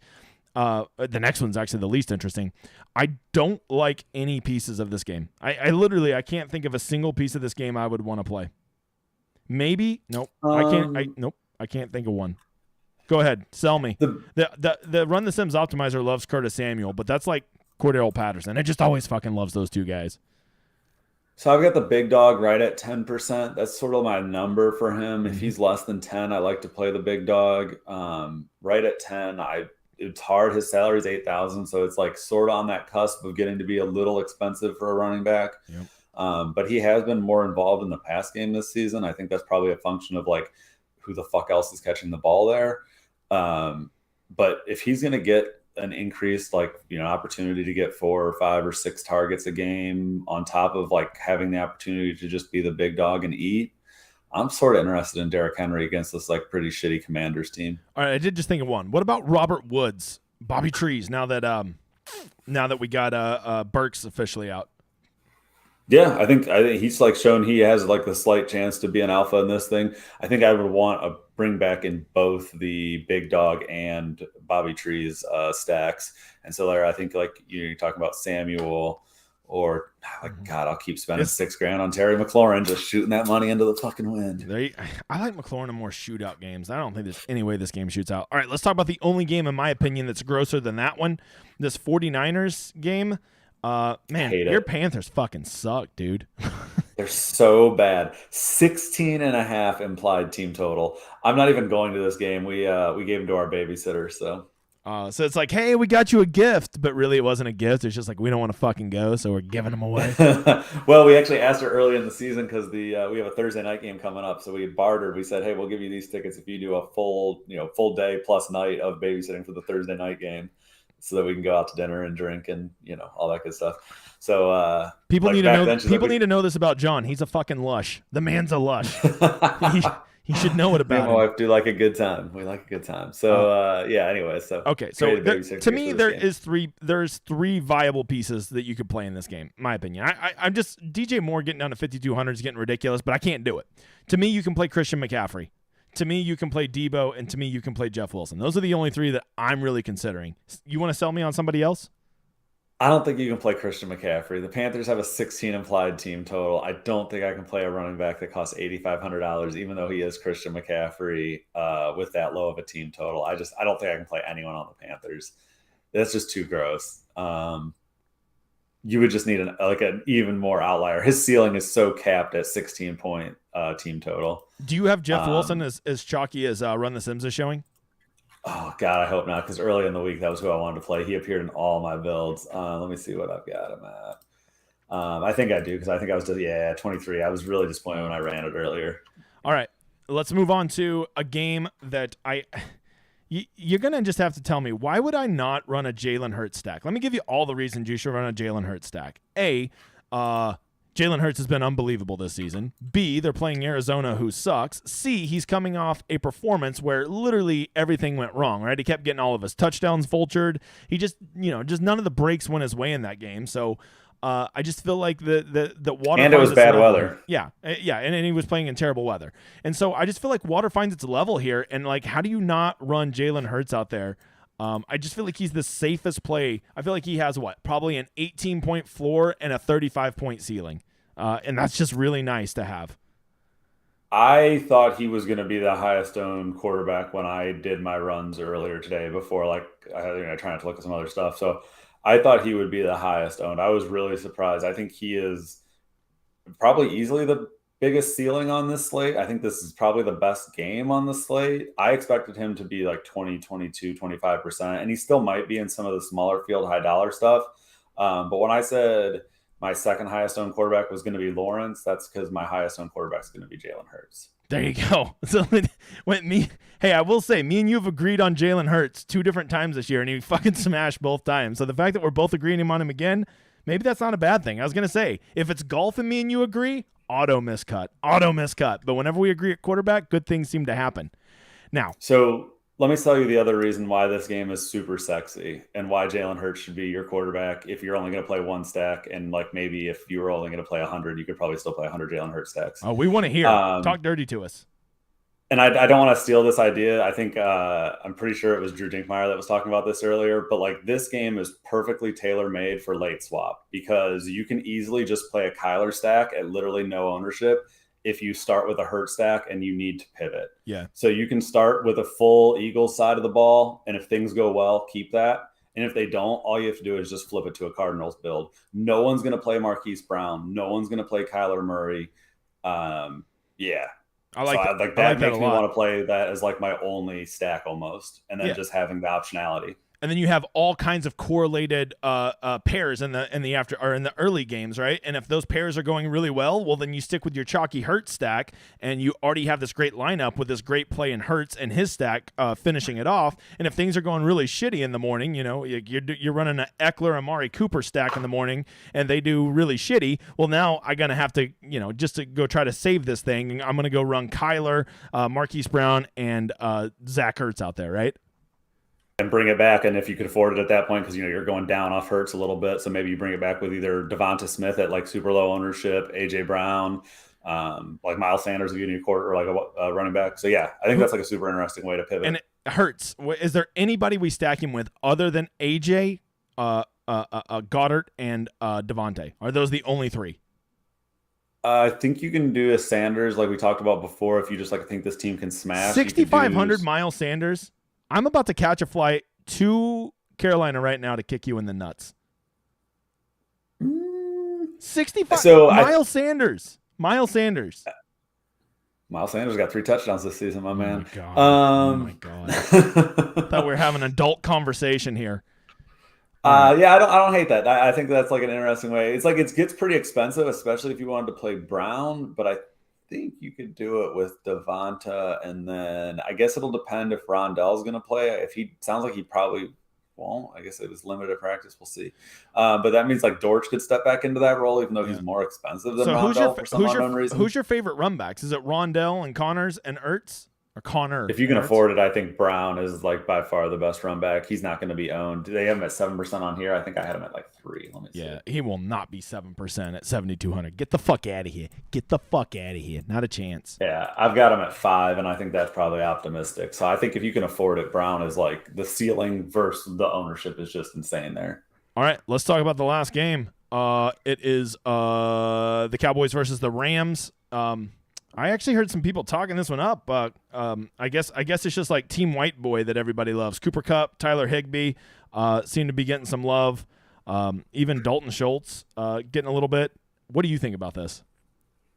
The next one's actually the least interesting. I don't like any pieces of this game. I literally can't think of a single piece of this game I would want to play. Maybe – nope. I can't think of one. Go ahead. Sell me. The The Run the Sims optimizer loves Curtis Samuel, but that's like Cordero Patterson. It just always fucking loves those two guys. So I've got the big dog right at 10%. That's sort of my number for him. If he's less than 10, I like to play the big dog. Right at 10, it's hard. His salary is 8,000, so it's like sort of on that cusp of getting to be a little expensive for a running back. Yep. But he has been more involved in the pass game this season. I think that's probably a function of like who the fuck else is catching the ball there. But if he's going to get an increased opportunity to get 4 or 5 or 6 targets a game on top of like having the opportunity to just be the big dog and eat, I'm sort of interested in Derrick Henry against this like pretty shitty Commanders team. All right, I did just think of one. What about Robert Woods, Bobby Trees? Now that we got Burks officially out. Yeah, I think he's like shown he has like the slight chance to be an alpha in this thing. I think I would want a bring back in both the big dog and Bobby Trees stacks. And so there, I think like you're talking about Samuel or like God, I'll keep spending $6,000 on Terry McLaurin, just shooting that money into the fucking wind. I like McLaurin in more shootout games. I don't think there's any way this game shoots out. All right, let's talk about the only game in my opinion that's grosser than that one. This 49ers game. Man, your Panthers fucking suck, dude. They're so bad. 16.5 implied team total. I'm not even going to this game. We gave them to our babysitter, so it's like, hey, we got you a gift, but really it wasn't a gift. It's just like we don't want to fucking go, so we're giving them away. Well, we actually asked her early in the season because we have a Thursday night game coming up, so we bartered. We said, hey, we'll give you these tickets if you do a full day plus night of babysitting for the Thursday night game, so that we can go out to dinner and drink and all that good stuff. So people need to know this about John. He's a fucking lush. The man's a lush. He should know it about me and my wife do like a good time. We like a good time. So anyway, so okay. So to me, there's three viable pieces that you could play in this game. In my opinion, I'm just DJ Moore getting down to 5,200 is getting ridiculous, but I can't do it. To me, you can play Christian McCaffrey. To me, you can play Debo, and to me, you can play Jeff Wilson. Those are the only three that I'm really considering. You want to sell me on somebody else? I don't think you can play Christian McCaffrey. The Panthers have a 16 implied team total. I don't think I can play a running back that costs $8,500, even though he is Christian McCaffrey with that low of a team total. I don't think I can play anyone on the Panthers. That's just too gross. You would just need an even more outlier. His ceiling is so capped at 16-point team total. Do you have Jeff Wilson as chalky as Run the Sims is showing? Oh, God, I hope not, because early in the week, that was who I wanted to play. He appeared in all my builds. Let me see what I've got him at. I think I do, because I think I was 23. I was really disappointed when I ran it earlier. All right, let's move on to a game that you're going to just have to tell me, why would I not run a Jalen Hurts stack? Let me give you all the reasons you should run a Jalen Hurts stack. Jalen Hurts has been unbelievable this season. B, they're playing Arizona, who sucks. C, he's coming off a performance where literally everything went wrong, right? He kept getting all of his touchdowns vultured. He just none of the breaks went his way in that game. So I just feel like the water. And it was bad weather. Yeah, and he was playing in terrible weather. And so I just feel like water finds its level here. And like, how do you not run Jalen Hurts out there? I just feel like he's the safest play. I feel like he has probably an 18-point floor and a 35-point ceiling. And that's just really nice to have. I thought he was going to be the highest owned quarterback when I did my runs earlier today before, I try not to look at some other stuff. So I thought he would be the highest owned. I was really surprised. I think he is probably easily the biggest ceiling on this slate. I think this is probably the best game on the slate. I expected him to be like 20, 22, 25%, and he still might be in some of the smaller field, high dollar stuff. But when I said my second highest owned quarterback was going to be Lawrence, that's because my highest owned quarterback is going to be Jalen Hurts. There you go. So I will say, me and you have agreed on Jalen Hurts 2 different times this year, and he fucking smashed both times. So the fact that we're both agreeing on him again, maybe that's not a bad thing. I was going to say, if it's golf and me and you agree, auto miscut. But whenever we agree at quarterback, good things seem to happen. Now, so let me tell you the other reason why this game is super sexy and why Jalen Hurts should be your quarterback if you're only going to play one stack. And like maybe if you were only going to play 100, you could probably still play 100 Jalen Hurts stacks. Oh, we want to hear. Talk dirty to us. And I don't want to steal this idea. I think I'm pretty sure it was Drew Dinkmeyer that was talking about this earlier. But like this game is perfectly tailor-made for late swap because you can easily just play a Kyler stack at literally no ownership if you start with a hurt stack and you need to pivot. Yeah. So you can start with a full Eagles side of the ball, and if things go well, keep that. And if they don't, all you have to do is just flip it to a Cardinals build. No one's going to play Marquise Brown. No one's going to play Kyler Murray. Yeah. I like so that. That makes me want to play that as like my only stack almost, and then just having the optionality. And then you have all kinds of correlated pairs in the early games, right? And if those pairs are going really well, well, then you stick with your chalky Hurts stack, and you already have this great lineup with this great play in Hurts and his stack finishing it off. And if things are going really shitty in the morning, you're running an Eckler Amari Cooper stack in the morning, and they do really shitty. Well, now I'm gonna have to, just to go try to save this thing, I'm gonna go run Kyler, Marquise Brown, and Zach Ertz out there, right? And bring it back, and if you could afford it at that point, because you're going down off Hurts a little bit, so maybe you bring it back with either Devonta Smith at like super low ownership, AJ Brown, like Miles Sanders if you need a quarter or like a running back. So yeah, I think that's like a super interesting way to pivot. And it hurts. Is there anybody we stack him with other than AJ, Goddard, and Devontae? Are those the only three? I think you can do a Sanders like we talked about before. If you just think this team can smash 6,500 Miles Sanders. I'm about to catch a flight to Carolina right now to kick you in the nuts. 65. So Miles Sanders. Miles Sanders got 3 touchdowns this season, my man. Oh my god! Thought we were having an adult conversation here. Yeah, I don't hate that. I think that's like an interesting way. It's like it gets pretty expensive, especially if you wanted to play Brown. But I think you could do it with Devonta, and then I guess it'll depend if Rondell's going to play. If he sounds like he probably won't, I guess it was limited practice. We'll see. But that means like Dortch could step back into that role, even though he's more expensive than Rondell for some unknown reason. Who's your favorite run backs? Is it Rondell and Connors and Ertz? Or Connor. If you can afford it, I think Brown is like by far the best run back. He's not going to be owned. They have him at 7% on here. I think I had him at like 3. Let me see. Yeah, he will not be 7% at 7,200. Get the fuck out of here. Get the fuck out of here. Not a chance. Yeah, I've got him at 5, and I think that's probably optimistic. So I think if you can afford it, Brown is like the ceiling versus the ownership is just insane there. All right, let's talk about the last game. It is the Cowboys versus the Rams. I actually heard some people talking this one up. I guess it's just like Team White Boy that everybody loves. Cooper Kupp, Tyler Higbee seem to be getting some love. Even Dalton Schultz getting a little bit. What do you think about this?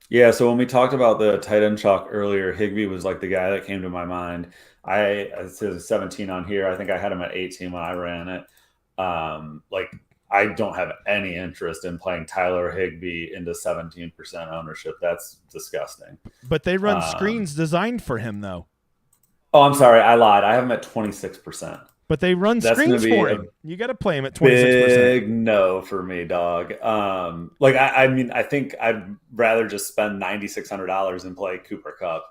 Yeah, so when we talked about the tight end chalk earlier, Higbee was like the guy that came to my mind. It says 17 on here. I think I had him at 18 when I ran it. I don't have any interest in playing Tyler Higbee into 17% ownership. That's disgusting. But they run screens designed for him, though. Oh, I'm sorry. I lied. I have him at 26%. But they run screens for him. You got to play him at 26%. Big no for me, dog. I think I'd rather just spend $9,600 and play Cooper Kupp.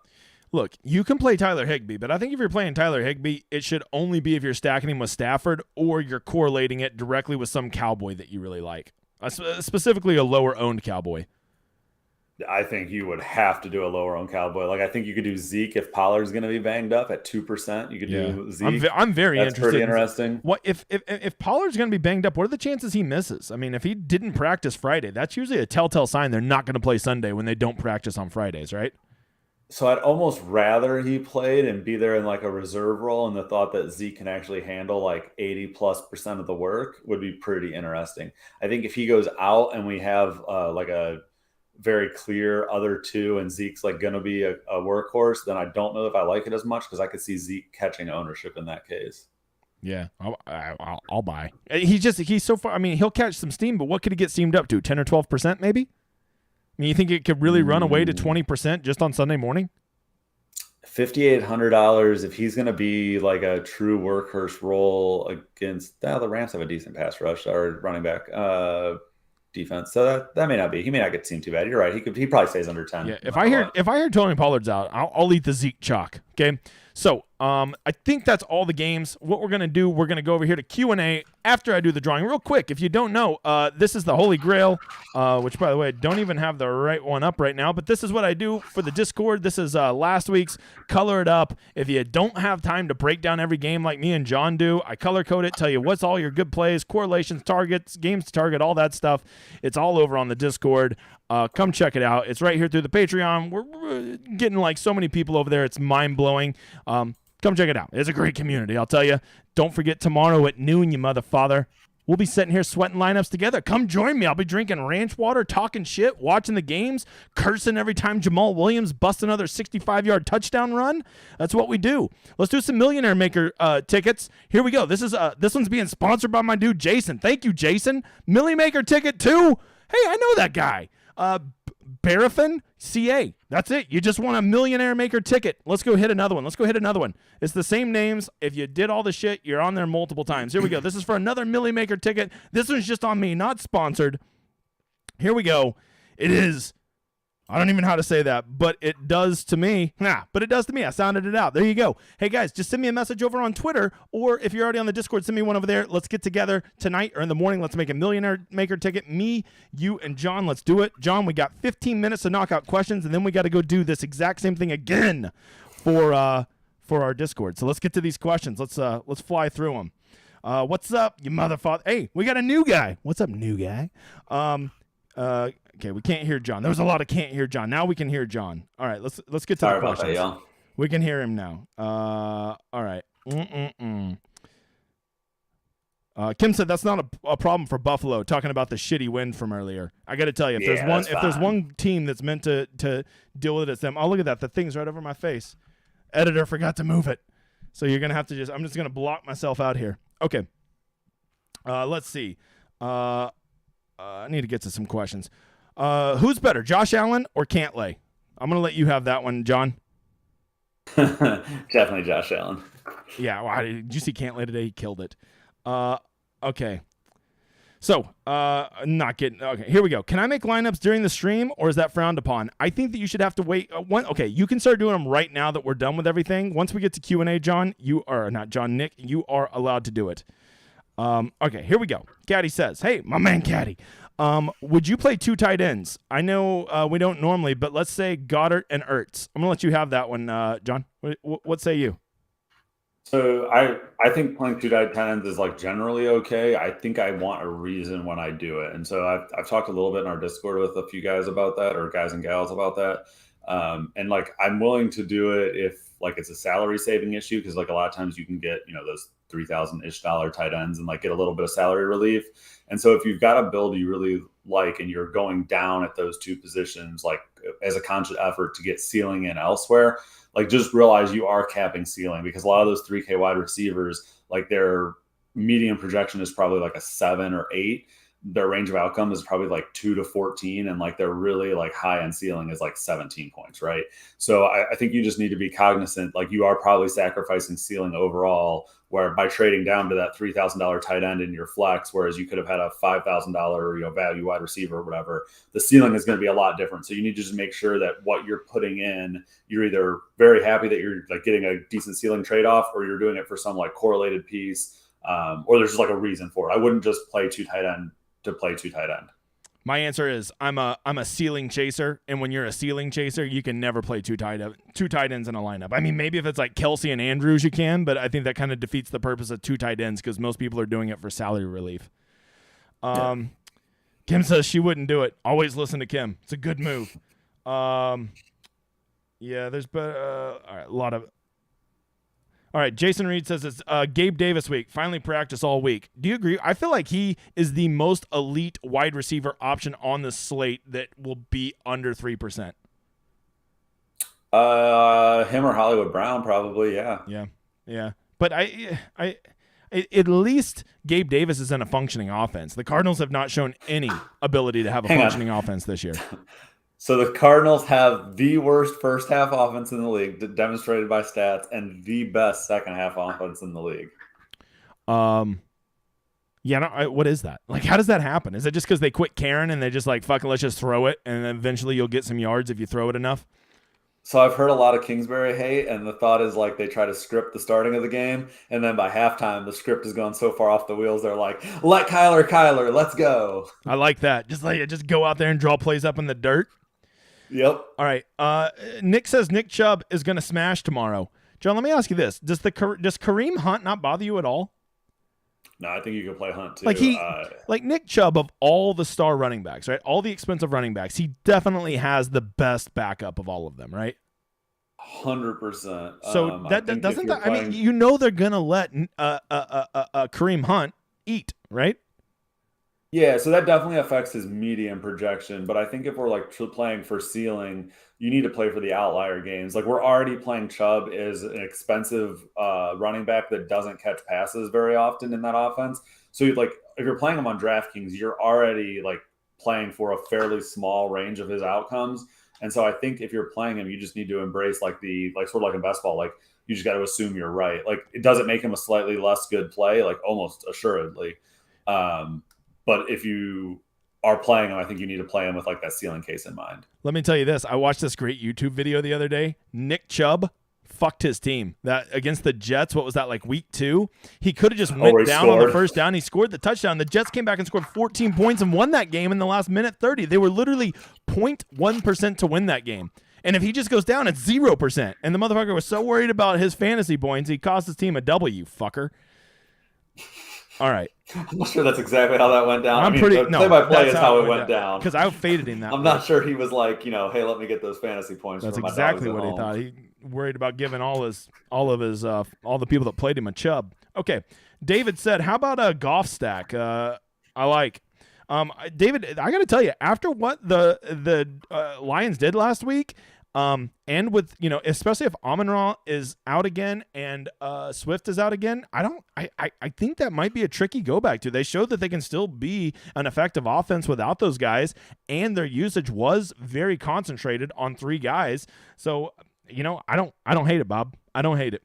Look, you can play Tyler Higbee, but I think if you're playing Tyler Higbee, it should only be if you're stacking him with Stafford or you're correlating it directly with some Cowboy that you really like, specifically a lower-owned Cowboy. I think you would have to do a lower-owned Cowboy. I think you could do Zeke if Pollard's going to be banged up at 2%. You could do Zeke. I'm very That's interested. Pretty interesting. What if Pollard's going to be banged up? What are the chances he misses? I mean, if he didn't practice Friday, that's usually a telltale sign they're not going to play Sunday when they don't practice on Fridays, right? So I'd almost rather he played and be there in like a reserve role, and the thought that Zeke can actually handle like 80+% of the work would be pretty interesting. I think if he goes out and we have like a very clear other two and Zeke's like going to be a workhorse, then I don't know if I like it as much because I could see Zeke catching ownership in that case. Yeah, I'll buy. He's so far. I mean, he'll catch some steam, but what could he get steamed up to? 10 or 12% maybe? I mean, you think it could really run away to 20% just on Sunday morning? $5,800 if he's going to be like a true workhorse role against the Rams have a decent pass rush or running back defense, so that may not be. He may not get seen too bad. You're right. He probably stays under 10. Yeah. If I hear Tony Pollard's out, I'll eat the Zeke chalk. Okay. So I think that's all the games. What we're going to do, we're going to go over here to Q&A after I do the drawing. Real quick, if you don't know, this is the Holy Grail, which, by the way, I don't even have the right one up right now, but this is what I do for the Discord. This is last week's Color It Up. If you don't have time to break down every game like me and John do, I color code it, tell you what's all your good plays, correlations, targets, games to target, all that stuff. It's all over on the Discord. Come check it out. It's right here through the Patreon. We're getting like so many people over there. It's mind-blowing. Come check it out. It's a great community, I'll tell you. Don't forget tomorrow at noon, you motherfather. We'll be sitting here sweating lineups together. Come join me. I'll be drinking ranch water, talking shit, watching the games, cursing every time Jamal Williams busts another 65-yard touchdown run. That's what we do. Let's do some Millionaire Maker tickets. Here we go. This one's being sponsored by my dude Jason. Thank you, Jason. Millie Maker ticket 2. Hey, I know that guy. Barafin CA. That's it. You just want a Millionaire Maker ticket. Let's go hit another one. It's the same names. If you did all the shit, you're on there multiple times. Here we go. This is for another Millie Maker ticket. This one's just on me, not sponsored. Here we go. It is. I don't even know how to say that, but it does to me. But it does to me. I sounded it out. There you go. Hey, guys, just send me a message over on Twitter, or if you're already on the Discord, send me one over there. Let's get together tonight or in the morning. Let's make a Millionaire Maker ticket. Me, you, and John. Let's do it. John, we got 15 minutes to knock out questions, and then we got to go do this exact same thing again for our Discord. So let's get to these questions. Let's fly through them. What's up, you motherfucker? Hey, we got a new guy. What's up, new guy? Okay, we can't hear John. There was a lot of can't hear John. Now we can hear John. All right, let's get to the questions. Sorry about that, y'all. We can hear him now. All right. Kim said that's not a problem for Buffalo. Talking about the shitty win from earlier. I got to tell you, if there's one team that's meant to deal with it, it's them. Oh, look at that. The thing's right over my face. Editor forgot to move it. So you're gonna have to I'm just gonna block myself out here. Okay. Let's see. I need to get to some questions. Who's better, Josh Allen or Cantlay? I'm going to let you have that one, John. Definitely Josh Allen. Yeah, wow, did you see Cantlay today? He killed it. Okay. So, okay, here we go. Can I make lineups during the stream, or is that frowned upon? I think that you should have to wait. Okay, you can start doing them right now that we're done with everything. Once we get to Q&A, John, Nick, you are allowed to do it. Okay, here we go. Caddy says, hey, my man Caddy, would you play 2 tight ends? I know we don't normally, but let's say Goddard and Ertz. I'm going to let you have that one, John. What say you? So I think playing 2 tight ends is like generally okay. I think I want a reason when I do it. And so I've talked a little bit in our Discord with a few guys about that, or guys and gals about that. And like, I'm willing to do it if like it's a salary saving issue, because like a lot of times you can get, those $3,000-ish tight ends and like get a little bit of salary relief. And so if you've got a build you really like and you're going down at those 2 positions, like as a conscious effort to get ceiling in elsewhere, like just realize you are capping ceiling, because a lot of those 3K wide receivers, like their median projection is probably like a 7 or 8. Their range of outcome is probably like 2 to 14. And like they're really like high end ceiling is like 17 points. Right. So I think you just need to be cognizant, like you are probably sacrificing ceiling overall, where by trading down to that $3,000 tight end in your flex, whereas you could have had a $5,000, value wide receiver or whatever, the ceiling is going to be a lot different. So you need to just make sure that what you're putting in, you're either very happy that you're like getting a decent ceiling trade-off, or you're doing it for some like correlated piece, or there's just like a reason for it. I wouldn't just play 2 tight end to play 2 tight end. My answer is I'm a ceiling chaser, and when you're a ceiling chaser, you can never play 2 tight ends in a lineup. I mean, maybe if it's like Kelsey and Andrews, you can, but I think that kind of defeats the purpose of 2 tight ends, because most people are doing it for salary relief. Kim says she wouldn't do it. Always listen to Kim. It's a good move. Yeah, there's all right, a lot of. All right, Jason Reed says it's Gabe Davis week. Finally practice all week. Do you agree? I feel like he is the most elite wide receiver option on the slate that will be under 3%. Him or Hollywood Brown, probably, yeah. Yeah. But I at least Gabe Davis is in a functioning offense. The Cardinals have not shown any ability to have a functioning offense this year. So the Cardinals have the worst first half offense in the league, demonstrated by stats, and the best second half offense in the league. Yeah, what is that? Like, how does that happen? Is it just because they quit caring and they just like, fuck it, let's just throw it, and then eventually you'll get some yards if you throw it enough? So I've heard a lot of Kingsbury hate, and the thought is like they try to script the starting of the game, and then by halftime the script has gone so far off the wheels, they're like, let Kyler, let's go. I like that. Just go out there and draw plays up in the dirt. Yep. All right. Nick says Nick Chubb is going to smash tomorrow. John, let me ask you this. Does Kareem Hunt not bother you at all? No, I think you could play Hunt too. Like Nick Chubb of all the star running backs, right? All the expensive running backs, he definitely has the best backup of all of them, right? 100%. So that doesn't that, playing... I mean, you know they're gonna let Kareem Hunt eat, right? Yeah, so that definitely affects his median projection. But I think if we're like playing for ceiling, you need to play for the outlier games. Like we're already playing Chubb as an expensive running back that doesn't catch passes very often in that offense. So like if you're playing him on DraftKings, you're already like playing for a fairly small range of his outcomes. And so I think if you're playing him, you just need to embrace like sort of like in best ball, like you just got to assume you're right. Like it doesn't make him a slightly less good play, like almost assuredly. But if you are playing him, I think you need to play him with like that ceiling case in mind. Let me tell you this. I watched this great YouTube video the other day. Nick Chubb fucked his team. That against the Jets, what was that, like week 2? He could have just went down on the first down. He scored the touchdown. The Jets came back and scored 14 points and won that game in the last minute 30. They were literally 0.1% to win that game. And if he just goes down, it's 0%. And the motherfucker was so worried about his fantasy points, he cost his team a W, fucker. All right. I'm not sure that's exactly how that went down. Play-by-play is how it went down. Because I faded him that I'm not sure he was like, hey, let me get those fantasy points. That's exactly what he thought. He worried about giving all the people that played him a Chubb. Okay. David said, how about a golf stack? I like. David, I got to tell you, after what the Lions did last week, and with, especially if Amon-Ra is out again and Swift is out again, I think that might be a tricky go back to. They showed that they can still be an effective offense without those guys, and their usage was very concentrated on 3 guys. So, I don't hate it, Bob. I don't hate it.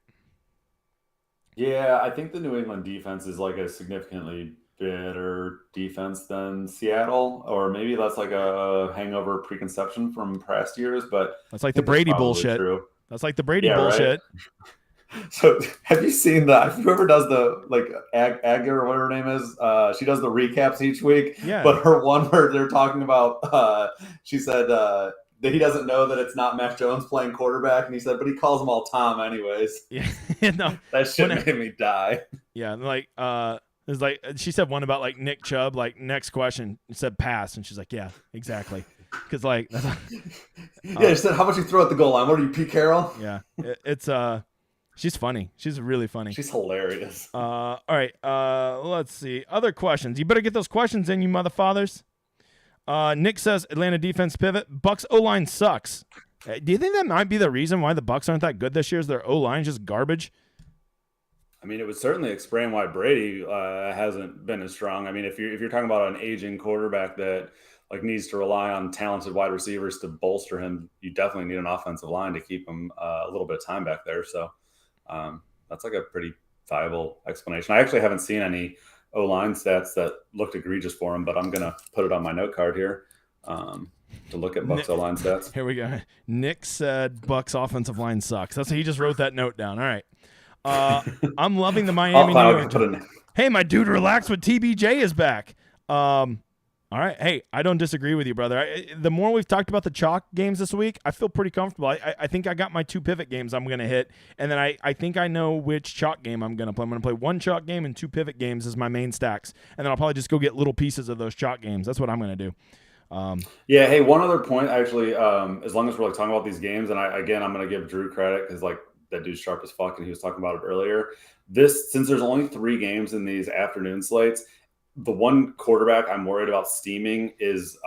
Yeah, I think the New England defense is like a significantly better defense than Seattle, or maybe that's like a hangover preconception from past years, but that's like the Brady bullshit. True. That's like the Brady bullshit. Right? So have you seen that? Whoever does the Agger or whatever her name is, she does the recaps each week. Yeah. But her one where they're talking about, she said that he doesn't know that it's not Mac Jones playing quarterback, and he said, but he calls them all Tom anyways. Yeah, no, that shit made me die. Yeah, like it's like she said one about like Nick Chubb, like next question said pass, and she's like, yeah, exactly, because like she said, how about you throw at the goal line? What are you, Pete Carroll? Yeah, it's she's funny. She's really funny. She's hilarious. All right, let's see other questions. You better get those questions in, you motherfathers. Nick says Atlanta defense pivot. Bucs O-line sucks. Do you think that might be the reason why the Bucs aren't that good this year? Is their O-line just garbage? I mean, it would certainly explain why Brady hasn't been as strong. I mean, if you're talking about an aging quarterback that like needs to rely on talented wide receivers to bolster him, you definitely need an offensive line to keep him a little bit of time back there. So that's like a pretty viable explanation. I actually haven't seen any O-line stats that looked egregious for him, but I'm gonna put it on my note card here to look at Bucs O-line stats. Here we go. Nick said Bucs offensive line sucks. That's he just wrote that note down. All right. I'm loving the Miami. Hey, my dude, relax with TBJ is back. All right. Hey, I don't disagree with you, brother. The more we've talked about the chalk games this week, I feel pretty comfortable. I think I got my 2 pivot games I'm going to hit, and then I think I know which chalk game I'm going to play. I'm going to play 1 chalk game and 2 pivot games as my main stacks, and then I'll probably just go get little pieces of those chalk games. That's what I'm going to do. Yeah. Hey, one other point, actually, as long as we're like talking about these games, and I'm going to give Drew credit because like that dude's sharp as fuck, and he was talking about it earlier. Since there's only 3 games in these afternoon slates, the one quarterback I'm worried about steaming is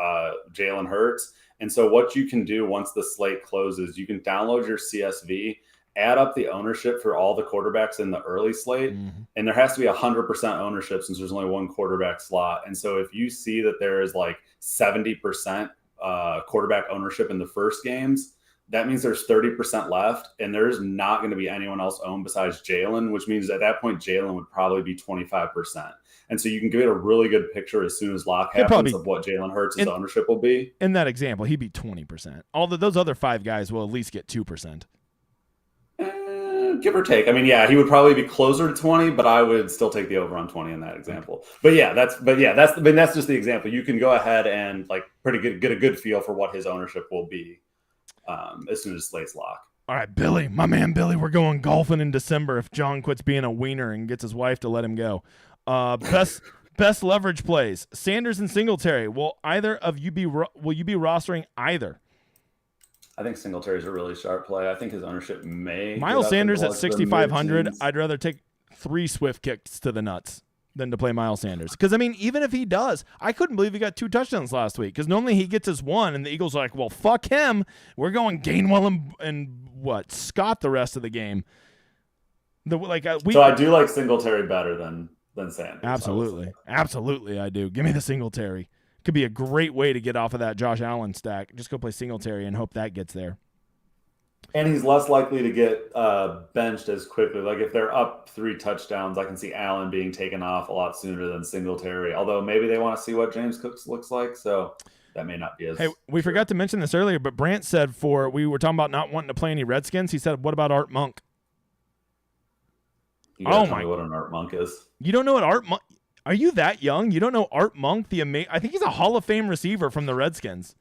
Jalen Hurts. And so what you can do once the slate closes, you can download your CSV, add up the ownership for all the quarterbacks in the early slate. Mm-hmm. And there has to be 100% ownership since there's only 1 quarterback slot. And so if you see that there is like 70% quarterback ownership in the first games, that means there's 30% left, and there's not going to be anyone else owned besides Jalen, which means at that point, Jalen would probably be 25%. And so you can get a really good picture as soon as lock happens of what Jalen Hurts' ownership will be. In that example, he'd be 20%. Although those other 5 guys will at least get 2%. Give or take. I mean, yeah, he would probably be closer to 20, but I would still take the over on 20 in that example. But that's just the example. You can go ahead and like get a good feel for what his ownership will be. As soon as slate's lock. All right, Billy, my man Billy, we're going golfing in December if John quits being a wiener and gets his wife to let him go. Best leverage plays: Sanders and Singletary. Will you be rostering either? I think Singletary's a really sharp play. I think his ownership may. Miles Sanders at 6,500. I'd rather take 3 swift kicks to the nuts than to play Miles Sanders. Because, I mean, even if he does, I couldn't believe he got 2 touchdowns last week. Because normally he gets his 1, and the Eagles are like, well, fuck him. We're going Gainwell and Scott the rest of the game. So I do like Singletary better than Sanders. Absolutely, I do. Give me the Singletary. Could be a great way to get off of that Josh Allen stack. Just go play Singletary and hope that gets there. And he's less likely to get benched as quickly. Like if they're up 3 touchdowns, I can see Allen being taken off a lot sooner than Singletary. Although maybe they want to see what James Cook looks like, so that may not be as. Hey, we forgot to mention this earlier, but Brant said we were talking about not wanting to play any Redskins. He said, "What about Art Monk?" You gotta tell me what an Art Monk is. You don't know what Art Monk? Are you that young? You don't know Art Monk, I think he's a Hall of Fame receiver from the Redskins.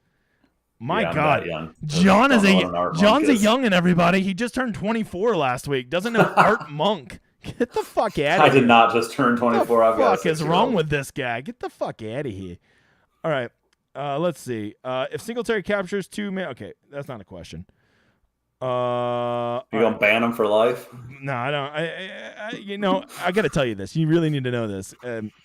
My God, John's a youngin', everybody. He just turned 24 last week. Doesn't know Art Monk. Get the fuck out of here. I did not just turn 24. What the fuck is wrong with this guy? Get the fuck out of here. All right, let's see. If Singletary captures 2 men, okay, that's not a question. You gonna ban him for life? No, I don't. I got to tell you this. You really need to know this.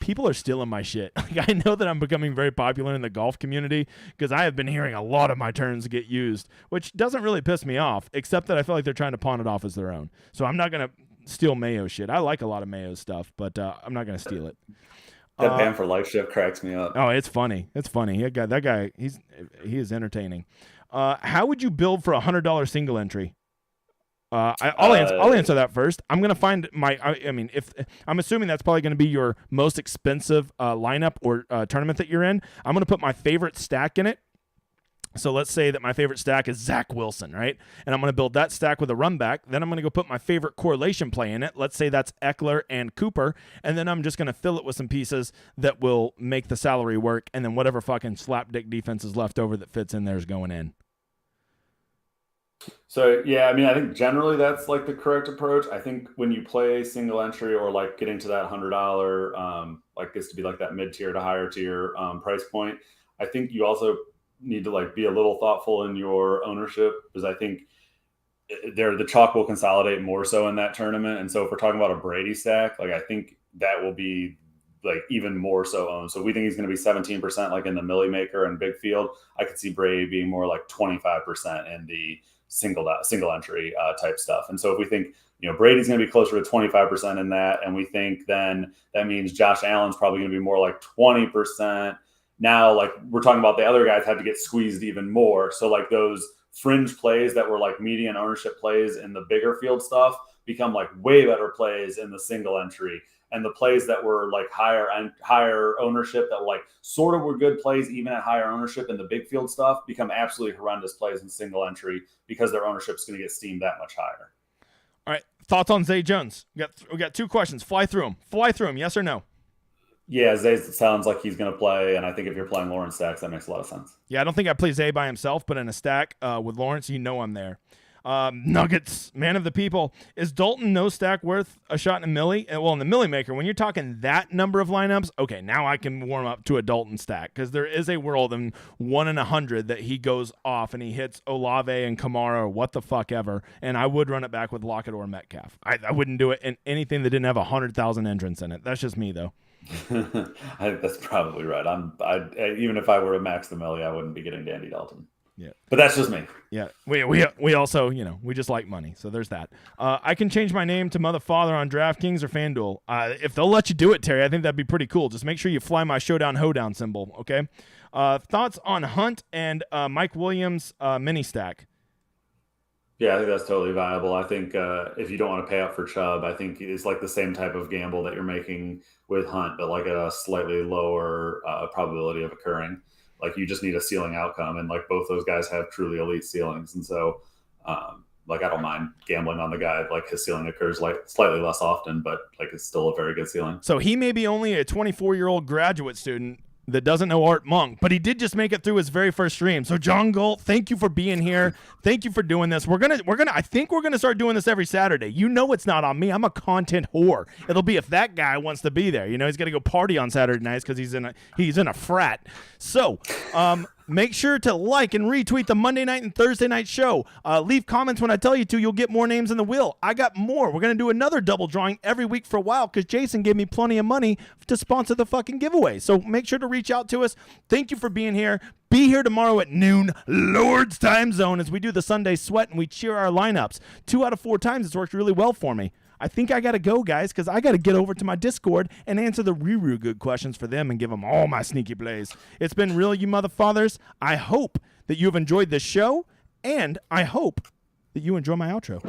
People are stealing my shit. Like, I know that I'm becoming very popular in the golf community because I have been hearing a lot of my turns get used, which doesn't really piss me off, except that I feel like they're trying to pawn it off as their own. So I'm not gonna steal Mayo shit. I like a lot of Mayo stuff, but I'm not gonna steal it. That ban for life shit cracks me up. Oh, it's funny. It's funny. That guy. He is entertaining. How would you build for $100 single entry? I'll answer that first. I'm gonna find if I'm assuming that's probably gonna be your most expensive lineup or tournament that you're in. I'm gonna put my favorite stack in it. So let's say that my favorite stack is Zach Wilson, right? And I'm going to build that stack with a run back. Then I'm going to go put my favorite correlation play in it. Let's say that's Eckler and Cooper. And then I'm just going to fill it with some pieces that will make the salary work. And then whatever fucking slapdick defense is left over that fits in there is going in. So, yeah, I mean, I think generally that's like the correct approach. I think when you play single entry or like getting to that $100, like this to be like that mid-tier to higher tier price point, I think you also need to like be a little thoughtful in your ownership because I think the chalk will consolidate more so in that tournament. And so if we're talking about a Brady stack, like I think that will be like even more so owned. So we think he's going to be 17% like in the Millie Maker and Big Field. I could see Brady being more like 25% in the single entry type stuff. And so if we think, Brady's going to be closer to 25% in that, and we think then that means Josh Allen's probably going to be more like 20%. Now, like we're talking about the other guys had to get squeezed even more. So like those fringe plays that were like median ownership plays in the bigger field stuff become like way better plays in the single entry. And the plays that were like higher ownership that were like sort of were good plays even at higher ownership in the big field stuff become absolutely horrendous plays in single entry because their ownership is going to get steamed that much higher. All right. Thoughts on Zay Jones? We got 2 questions. Fly through them. Yes or no? Yeah, Zay sounds like he's going to play, and I think if you're playing Lawrence stacks, that makes a lot of sense. Yeah, I don't think I play Zay by himself, but in a stack with Lawrence, I'm there. Nuggets, man of the people. Is Dalton no stack worth a shot in a millie? Well, in the Millie Maker, when you're talking that number of lineups, okay, now I can warm up to a Dalton stack because there is a world in 1 in 100 that he goes off and he hits Olave and Kamara or what the fuck ever, and I would run it back with Lockett or Metcalf. I wouldn't do it in anything that didn't have 100,000 entrants in it. That's just me, though. I think that's probably right. Even if I were to max the millie, I wouldn't be getting Dandy Dalton. Yeah, but that's just me. Yeah, we also we just like money, so there's that. I can change my name to Mother Father on DraftKings or FanDuel. If they'll let you do it, Terry, I think that'd be pretty cool. Just make sure you fly my Showdown Hoedown symbol, okay? Thoughts on Hunt and Mike Williams mini stack? Yeah, I think that's totally viable. I think if you don't want to pay up for Chubb, I think it's like the same type of gamble that you're making with Hunt, but like a slightly lower probability of occurring. Like you just need a ceiling outcome, and like both those guys have truly elite ceilings. And so like I don't mind gambling on the guy. Like his ceiling occurs like slightly less often, but like it's still a very good ceiling. So he may be only a 24-year-old graduate student that doesn't know Art Monk, but he did just make it through his very first stream. So John Galt, thank you for being here. Thank you for doing this. I think we're gonna start doing this every Saturday. You know it's not on me. I'm a content whore. It'll be if that guy wants to be there. You know, he's got to go party on Saturday nights because he's in a frat. So, make sure to like and retweet the Monday night and Thursday night show. Leave comments when I tell you to. You'll get more names in the wheel. I got more. We're going to do another double drawing every week for a while because Jason gave me plenty of money to sponsor the fucking giveaway. So make sure to reach out to us. Thank you for being here. Be here tomorrow at noon, Lord's time zone, as we do the Sunday sweat and we cheer our lineups. 2 out of 4 times it's worked really well for me. I think I got to go, guys, because I got to get over to my Discord and answer the real good questions for them and give them all my sneaky plays. It's been real, you motherfathers. I hope that you've enjoyed this show, and I hope that you enjoy my outro.